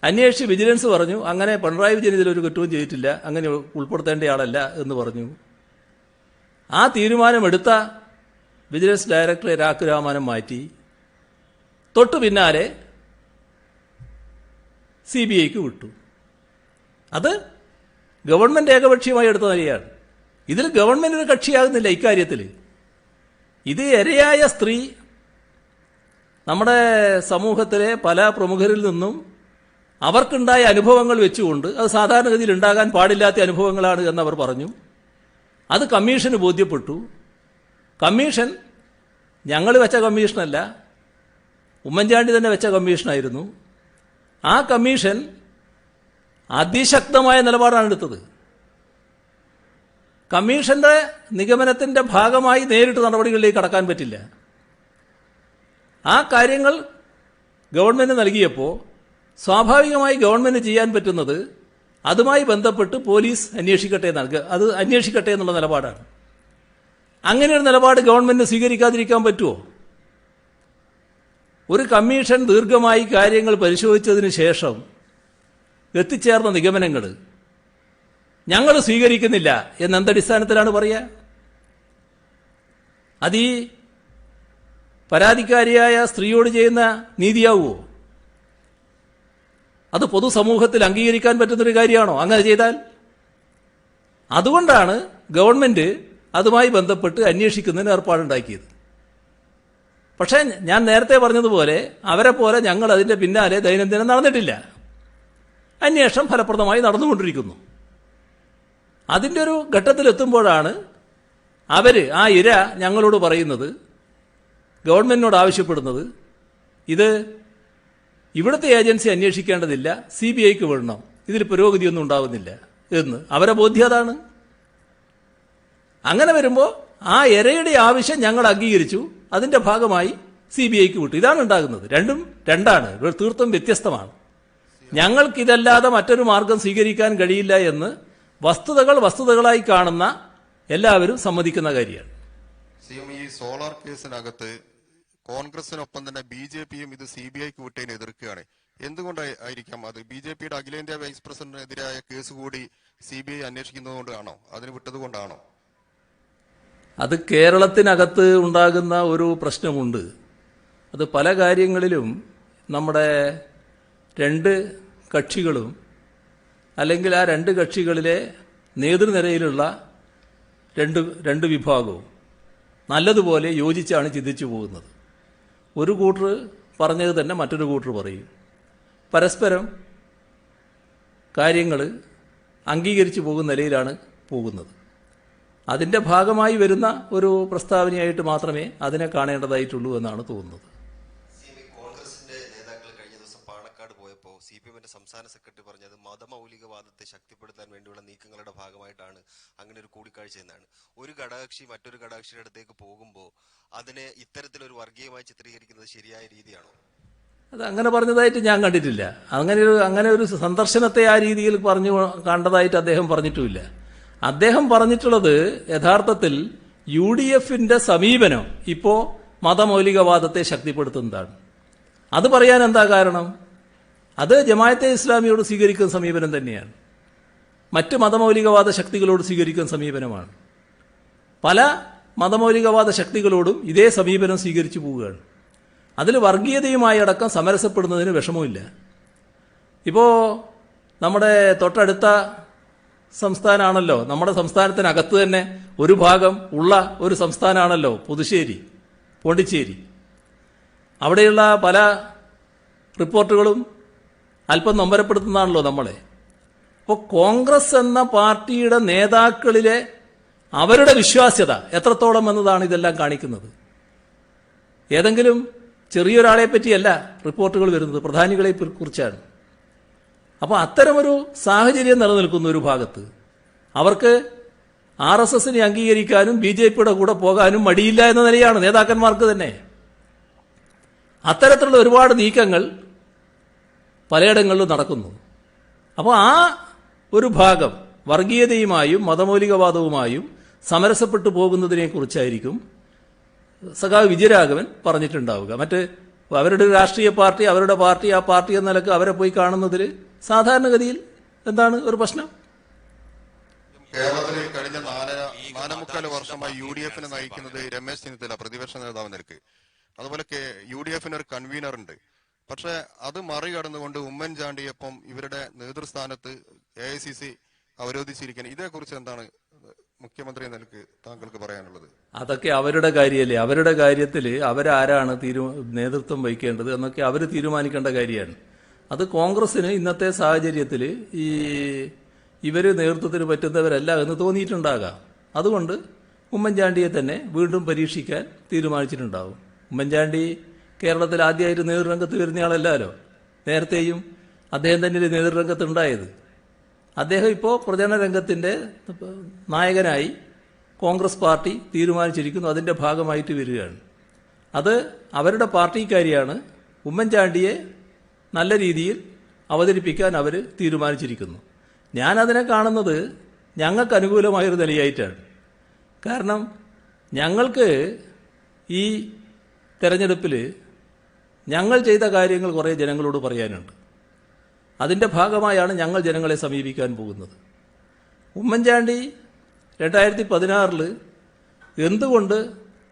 അന്വേഷിച്ച് വിജിലൻസ് പറഞ്ഞു അങ്ങനെ പിണറായി വിജയൻ ഇതിലൊരു കുറ്റവും ചെയ്തിട്ടില്ല, അങ്ങനെ ഉൾപ്പെടുത്തേണ്ടയാളല്ല എന്ന് പറഞ്ഞു. ആ തീരുമാനമെടുത്ത വിജിലൻസ് ഡയറക്ടറെ രാഖ് രാമാനം മാറ്റി. തൊട്ടു പിന്നാലെ CBIക്ക് വിട്ടു. അത് ഗവൺമെന്റ് ഏകപക്ഷീയമായി എടുത്ത നിലയാണ്. ഇതിൽ ഗവൺമെന്റ് ഒരു കക്ഷിയാകുന്നില്ല ഇക്കാര്യത്തിൽ. ഇത് ഇരയായ സ്ത്രീ നമ്മുടെ സമൂഹത്തിലെ പല പ്രമുഖരിൽ നിന്നും അവർക്കുണ്ടായ അനുഭവങ്ങൾ വെച്ചുകൊണ്ട് അത് സാധാരണഗതിയിൽ ഉണ്ടാകാൻ പാടില്ലാത്ത അനുഭവങ്ങളാണ് എന്നവർ പറഞ്ഞു. അത് കമ്മീഷന് ബോധ്യപ്പെട്ടു. കമ്മീഷൻ ഞങ്ങൾ വെച്ച കമ്മീഷനല്ല, ഉമ്മൻചാണ്ടി തന്നെ വെച്ച കമ്മീഷനായിരുന്നു. ആ കമ്മീഷൻ അതിശക്തമായ നിലപാടാണ് എടുത്തത്. കമ്മീഷന്റെ നിഗമനത്തിന്റെ ഭാഗമായി നേരിട്ട് നടപടികളിലേക്ക് കടക്കാൻ പറ്റില്ല. ആ കാര്യങ്ങൾ ഗവൺമെന്റ് നൽകിയപ്പോൾ സ്വാഭാവികമായി ഗവൺമെന്റ് ചെയ്യാൻ പറ്റുന്നത് അതുമായി ബന്ധപ്പെട്ട് പോലീസ് അന്വേഷിക്കട്ടെ എന്നുള്ള നിലപാടാണ്. അങ്ങനെ ഒരു നിലപാട് ഗവൺമെന്റ് സ്വീകരിക്കാതിരിക്കാൻ പറ്റുമോ? ഒരു കമ്മീഷൻ ദീർഘമായി കാര്യങ്ങൾ പരിശോധിച്ചതിന് ശേഷം എത്തിച്ചേർന്ന നിഗമനങ്ങൾ ഞങ്ങൾ സ്വീകരിക്കുന്നില്ല എന്നെന്തടിസ്ഥാനത്തിലാണ് പറയുക? അത് ഈ പരാതിക്കാരിയായ സ്ത്രീയോട് ചെയ്യുന്ന നീതിയാവുമോ? അത് പൊതുസമൂഹത്തിൽ അംഗീകരിക്കാൻ പറ്റുന്നൊരു കാര്യമാണോ അങ്ങനെ ചെയ്താൽ? അതുകൊണ്ടാണ് ഗവൺമെന്റ് അതുമായി ബന്ധപ്പെട്ട് അന്വേഷിക്കുന്നതിന് ഏർപ്പാടുണ്ടാക്കിയത്. പക്ഷേ ഞാൻ നേരത്തെ പറഞ്ഞതുപോലെ അവരെ പോലെ ഞങ്ങൾ അതിന്റെ പിന്നാലെ ദൈനംദിനം നടന്നിട്ടില്ല. അന്വേഷണം ഫലപ്രദമായി നടന്നുകൊണ്ടിരിക്കുന്നു. അതിൻ്റെ ഒരു ഘട്ടത്തിലെത്തുമ്പോഴാണ് ആ ഇര ഞങ്ങളോട് പറയുന്നത്, ഗവൺമെന്റിനോട് ആവശ്യപ്പെടുന്നത്, ഇത് ഇവിടുത്തെ ഏജൻസി അന്വേഷിക്കേണ്ടതില്ല, CBIക്ക് വിടണം, ഇതിൽ പുരോഗതിയൊന്നും ഉണ്ടാവുന്നില്ല എന്ന്. അവരെ ബോധ്യം അതാണ്. അങ്ങനെ വരുമ്പോൾ ആ ഇരയുടെ ആവശ്യം ഞങ്ങൾ അംഗീകരിച്ചു. അതിന്റെ ഭാഗമായി CBIക്ക് വിട്ടു. ഇതാണ് ഉണ്ടാകുന്നത്. രണ്ടാണ്, തീർത്തും വ്യത്യസ്തമാണ്. ഞങ്ങൾക്കിതല്ലാതെ മറ്റൊരു മാർഗം സ്വീകരിക്കാൻ കഴിയില്ല എന്ന് വസ്തുതകളായി കാണുന്ന എല്ലാവരും സമ്മതിക്കുന്ന കാര്യമാണ്. ഈ സോളാർ കേസിനകത്ത് കോൺഗ്രസിനൊപ്പം തന്നെ BJPയും ഇത് CBIക്ക് വിട്ടതിനെ എതിർക്കുകയാണ്. എന്തുകൊണ്ടായിരിക്കാം അത്? BJPയുടെ അഖിലേന്ത്യാ വൈസ് പ്രസിഡന്റിനെതിരായ കേസ് കൂടി CBI അന്വേഷിക്കുന്നതുകൊണ്ടാണോ, അതിന് വിട്ടതുകൊണ്ടാണോ? അത് കേരളത്തിനകത്ത് ഉണ്ടാകുന്ന ഒരു പ്രശ്നമുണ്ട്. അത് പല കാര്യങ്ങളിലും നമ്മുടെ രണ്ട് കക്ഷികളും അല്ലെങ്കിൽ ആ രണ്ട് കക്ഷികളിലെ നേതൃനിരയിലുള്ള രണ്ട് വിഭാഗവും നല്ലതുപോലെ യോജിച്ചാണ് ചിന്തിച്ചു പോകുന്നത്. ഒരു കൂട്ടർ പറഞ്ഞത് തന്നെ മറ്റൊരു കൂട്ടർ പറയും. പരസ്പരം കാര്യങ്ങൾ അംഗീകരിച്ചു പോകുന്ന നിലയിലാണ് പോകുന്നത്. അതിൻ്റെ ഭാഗമായി വരുന്ന ഒരു പ്രസ്താവനയായിട്ട് മാത്രമേ അതിനെ കാണേണ്ടതായിട്ടുള്ളൂ എന്നാണ് തോന്നുന്നത്. കോൺഗ്രസിന്റെ നേതാക്കൾ കഴിഞ്ഞ ദിവസം പാണക്കാട് പോയപ്പോൾ CPMന്റെ സംസ്ഥാന സെക്രട്ടറി പറഞ്ഞത് മതമൗലികവാദത്തെ ശക്തിപ്പെടുത്താൻ വേണ്ടിയുള്ള നീക്കങ്ങളുടെ ഭാഗമായിട്ടാണ് അങ്ങനെ ഒരു കൂടിക്കാഴ്ച എന്നാണ്. ഒരു ഘടകകക്ഷി മറ്റൊരു ഘടകകക്ഷിയുടെ അടുത്തേക്ക് പോകുമ്പോൾ അതിനെ ഇത്തരത്തിലൊരു വർഗീയമായി ചിത്രീകരിക്കുന്നത് ശരിയായ രീതിയാണോ? അത് അങ്ങനെ പറഞ്ഞതായിട്ട് ഞാൻ കണ്ടിട്ടില്ല. അങ്ങനെ ഒരു സന്ദർശനത്തെ ആ രീതിയിൽ പറഞ്ഞു കണ്ടതായിട്ട് അദ്ദേഹം പറഞ്ഞിട്ടുമില്ല. അദ്ദേഹം പറഞ്ഞിട്ടുള്ളത് യഥാർത്ഥത്തിൽ UDFന്റെ സമീപനം ഇപ്പോൾ മതമൗലികവാദത്തെ ശക്തിപ്പെടുത്തുന്നതാണ്. അത് പറയാൻ എന്താ കാരണം? അത് ജമാഅത്തെ ഇസ്ലാമിയോട് സ്വീകരിക്കുന്ന സമീപനം തന്നെയാണ്. മറ്റ് മതമൗലികവാദ ശക്തികളോട് സ്വീകരിക്കുന്ന സമീപനമാണ്. പല മതമൗലികവാദ ശക്തികളോടും ഇതേ സമീപനം സ്വീകരിച്ചു പോവുകയാണ്. അതിൽ വർഗീയതയുമായി അടക്കം സമരസപ്പെടുന്നതിന് വിഷമമില്ല. ഇപ്പോൾ നമ്മുടെ തൊട്ടടുത്ത സംസ്ഥാനമാണല്ലോ, നമ്മുടെ സംസ്ഥാനത്തിനകത്ത് തന്നെ ഒരു ഭാഗം ഉള്ള ഒരു സംസ്ഥാനമാണല്ലോ പുതുശ്ശേരി, പോണ്ടിച്ചേരി. അവിടെയുള്ള പല റിപ്പോർട്ടുകളും അല്പം നൊമ്പരപ്പെടുത്തുന്നതാണല്ലോ നമ്മളെ. അപ്പോൾ കോൺഗ്രസ് എന്ന പാർട്ടിയുടെ നേതാക്കളിലെ അവരുടെ വിശ്വാസ്യത എത്രത്തോളം എന്നതാണ് ഇതെല്ലാം കാണിക്കുന്നത്. ഏതെങ്കിലും ചെറിയൊരാളെ പറ്റിയല്ല റിപ്പോർട്ടുകൾ വരുന്നത്, പ്രധാനികളെ കുറിച്ചാണ്. അപ്പോൾ അത്തരമൊരു സാഹചര്യം നിലനിൽക്കുന്ന ഒരു ഭാഗത്ത് അവർക്ക് RSSനെ അംഗീകരിക്കാനും BJPയുടെ കൂടെ പോകാനും മടിയില്ല എന്ന നിലയാണ് നേതാക്കന്മാർക്ക് തന്നെ. അത്തരത്തിലുള്ള ഒരുപാട് നീക്കങ്ങൾ പലയിടങ്ങളിലും നടക്കുന്നു. അപ്പോൾ ആ ഒരു ഭാഗം വർഗീയതയുമായും മതമൗലികവാദവുമായും സമരസപ്പെട്ടു പോകുന്നതിനെക്കുറിച്ചായിരിക്കും സഖാവ് വിജയരാഘവൻ പറഞ്ഞിട്ടുണ്ടാവുക. മറ്റ് അവരുടെ രാഷ്ട്രീയ പാർട്ടി, അവരുടെ പാർട്ടി, ആ പാർട്ടി എന്ന നിലക്ക് അവരെ പോയി കാണുന്നതിൽ സാധാരണഗതിയിൽ എന്താണ് ഒരു പ്രശ്നം? കേരളത്തിൽ കഴിഞ്ഞ 4.25 വർഷമായി UDFനെ നയിക്കുന്നത് രമേശ് ചെന്നിത്തല പ്രതിപക്ഷ നേതാവ് നിലക്ക്. അതുപോലെ UDFന് ഒരു കൺവീനർ ഉണ്ട്. പക്ഷെ അത് മറികടന്നുകൊണ്ട് ഉമ്മൻചാണ്ടിയൊപ്പം ഇവരുടെ നേതൃസ്ഥാനത്ത് AICC അവരോധിച്ചിരിക്കുന്നത്. ഇതേക്കുറിച്ച് എന്താണ് മുഖ്യമന്ത്രി നിലക്ക് താങ്കൾക്ക് പറയാനുള്ളത്? അതൊക്കെ അവരുടെ കാര്യമല്ലേ. അവരുടെ കാര്യത്തിൽ അവരാരാണ് നേതൃത്വം വഹിക്കേണ്ടത് എന്നൊക്കെ അവർ തീരുമാനിക്കേണ്ട കാര്യമാണ്. അത് കോൺഗ്രസിന് ഇന്നത്തെ സാഹചര്യത്തിൽ ഇവർ നേതൃത്വത്തിന് പറ്റുന്നവരല്ല എന്ന് തോന്നിയിട്ടുണ്ടാകാം. അതുകൊണ്ട് ഉമ്മൻചാണ്ടിയെ തന്നെ വീണ്ടും പരീക്ഷിക്കാൻ തീരുമാനിച്ചിട്ടുണ്ടാവും. ഉമ്മൻചാണ്ടി കേരളത്തിൽ ആദ്യമായിട്ട് നേതൃരംഗത്ത് വരുന്നയാളല്ലല്ലോ. നേരത്തെയും അദ്ദേഹം തന്നെ നേതൃരംഗത്ത് ഉണ്ടായത്. അദ്ദേഹം ഇപ്പോൾ പ്രചരണ രംഗത്തിൻ്റെ നായകനായി കോൺഗ്രസ് പാർട്ടി തീരുമാനിച്ചിരിക്കുന്നു. അതിൻ്റെ ഭാഗമായിട്ട് വരികയാണ്. അത് അവരുടെ പാർട്ടിക്കാരിയാണ്. ഉമ്മൻചാണ്ടിയെ നല്ല രീതിയിൽ അവതരിപ്പിക്കാൻ അവർ തീരുമാനിച്ചിരിക്കുന്നു. ഞാനതിനെ കാണുന്നത് ഞങ്ങൾക്ക് അനുകൂലമായൊരു നിലയായിട്ടാണ്. കാരണം ഞങ്ങൾക്ക് ഈ തെരഞ്ഞെടുപ്പിൽ ഞങ്ങൾ ചെയ്ത കാര്യങ്ങൾ കുറേ ജനങ്ങളോട് പറയാനുണ്ട്. അതിൻ്റെ ഭാഗമായാണ് ഞങ്ങൾ ജനങ്ങളെ സമീപിക്കാൻ പോകുന്നത്. ഉമ്മൻചാണ്ടി 2016 എന്തുകൊണ്ട്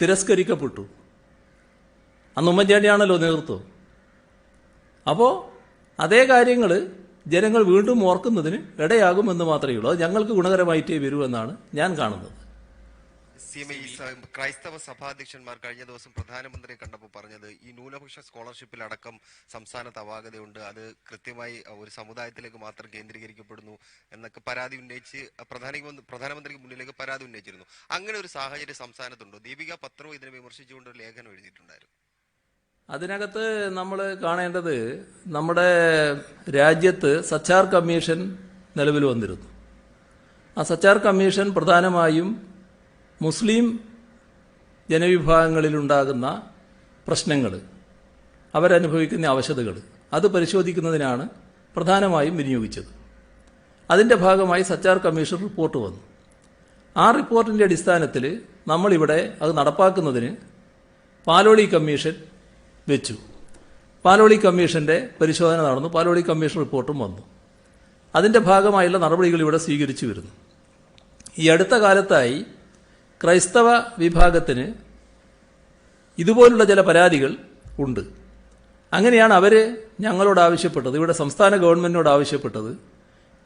തിരസ്കരിക്കപ്പെട്ടു? അന്ന് ഉമ്മൻചാണ്ടിയാണല്ലോ നേതൃത്വം. അപ്പോൾ അതേ കാര്യങ്ങൾ ജനങ്ങൾ വീണ്ടും ഓർക്കുന്നതിന് ഇടയാകുമെന്ന് മാത്രമേ ഉള്ളൂ. അത് ഞങ്ങൾക്ക് ഗുണകരമായിട്ടേ വരൂ എന്നാണ് ഞാൻ കാണുന്നത്. ക്രൈസ്തവ സഭാധ്യക്ഷന്മാർ കഴിഞ്ഞ ദിവസം പ്രധാനമന്ത്രിയെ കണ്ടപ്പോൾ പറഞ്ഞത് ഈ ന്യൂനപക്ഷ സ്കോളർഷിപ്പിലടക്കം സംസ്ഥാനത്ത് അപാകതയുണ്ട്, അത് കൃത്യമായി ഒരു സമുദായത്തിലേക്ക് മാത്രം കേന്ദ്രീകരിക്കപ്പെടുന്നു എന്നൊക്കെ പരാതി ഉന്നയിച്ച് പ്രധാനമന്ത്രിക്ക് മുന്നിലേക്ക് പരാതി ഉന്നയിച്ചിരുന്നു. അങ്ങനെ ഒരു സാഹചര്യം സംസ്ഥാനത്തുണ്ടോ? ദീപിക പത്രവും ഇതിനെ വിമർശിച്ചുകൊണ്ട് ഒരു ലേഖനം എഴുതിയിട്ടുണ്ടായിരുന്നു. അതിനകത്ത് നമ്മൾ കാണേണ്ടത് നമ്മുടെ രാജ്യത്ത് സച്ചാർ കമ്മീഷൻ നിലവിൽ വന്നിരുന്നു. ആ സച്ചാർ കമ്മീഷൻ പ്രധാനമായും മുസ്ലിം ജനവിഭാഗങ്ങളിലുണ്ടാകുന്ന പ്രശ്നങ്ങൾ, അവരനുഭവിക്കുന്ന അവശതകൾ അത് പരിശോധിക്കുന്നതിനാണ് പ്രധാനമായും വിനിയോഗിച്ചത്. അതിൻ്റെ ഭാഗമായി സച്ചാർ കമ്മീഷൻ റിപ്പോർട്ട് വന്നു. ആ റിപ്പോർട്ടിൻ്റെ അടിസ്ഥാനത്തിൽ നമ്മളിവിടെ അത് നടപ്പാക്കുന്നതിന് പാലോളി കമ്മീഷൻ വെച്ചു. പാലോളി കമ്മീഷന്റെ പരിശോധന നടന്നു. പാലോളി കമ്മീഷൻ റിപ്പോർട്ടും വന്നു. അതിന്റെ ഭാഗമായുള്ള നടപടികൾ ഇവിടെ സ്വീകരിച്ചു വരുന്നു. ഈ അടുത്ത കാലത്തായി ക്രൈസ്തവ വിഭാഗത്തിന് ഇതുപോലുള്ള ചില പരാതികൾ ഉണ്ട്. അങ്ങനെയാണ് അവർ ഞങ്ങളോട് ആവശ്യപ്പെട്ടത്, ഇവിടെ സംസ്ഥാന ഗവൺമെന്റിനോട് ആവശ്യപ്പെട്ടത്,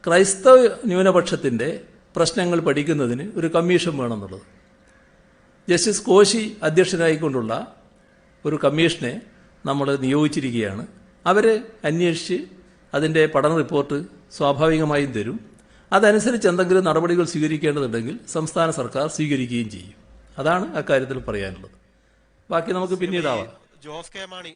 ക്രൈസ്തവ ന്യൂനപക്ഷത്തിന്റെ പ്രശ്നങ്ങൾ പഠിക്കുന്നതിന് ഒരു കമ്മീഷൻ വേണമെന്നുള്ളത്. ജസ്റ്റിസ് കോശി അധ്യക്ഷനായിക്കൊണ്ടുള്ള ഒരു കമ്മീഷനെ നമ്മൾ നിയോഗിച്ചിരിക്കുകയാണ്. അവർ അന്വേഷിച്ച് അതിൻ്റെ പഠന റിപ്പോർട്ട് സ്വാഭാവികമായും തരും. അതനുസരിച്ച് എന്തെങ്കിലും നടപടികൾ സ്വീകരിക്കേണ്ടതുണ്ടെങ്കിൽ സംസ്ഥാന സർക്കാർ സ്വീകരിക്കുകയും ചെയ്യും. അതാണ് അക്കാര്യത്തിൽ പറയാനുള്ളത്. ബാക്കി നമുക്ക് പിന്നീടാവാം. ജോസ് കെ മാണി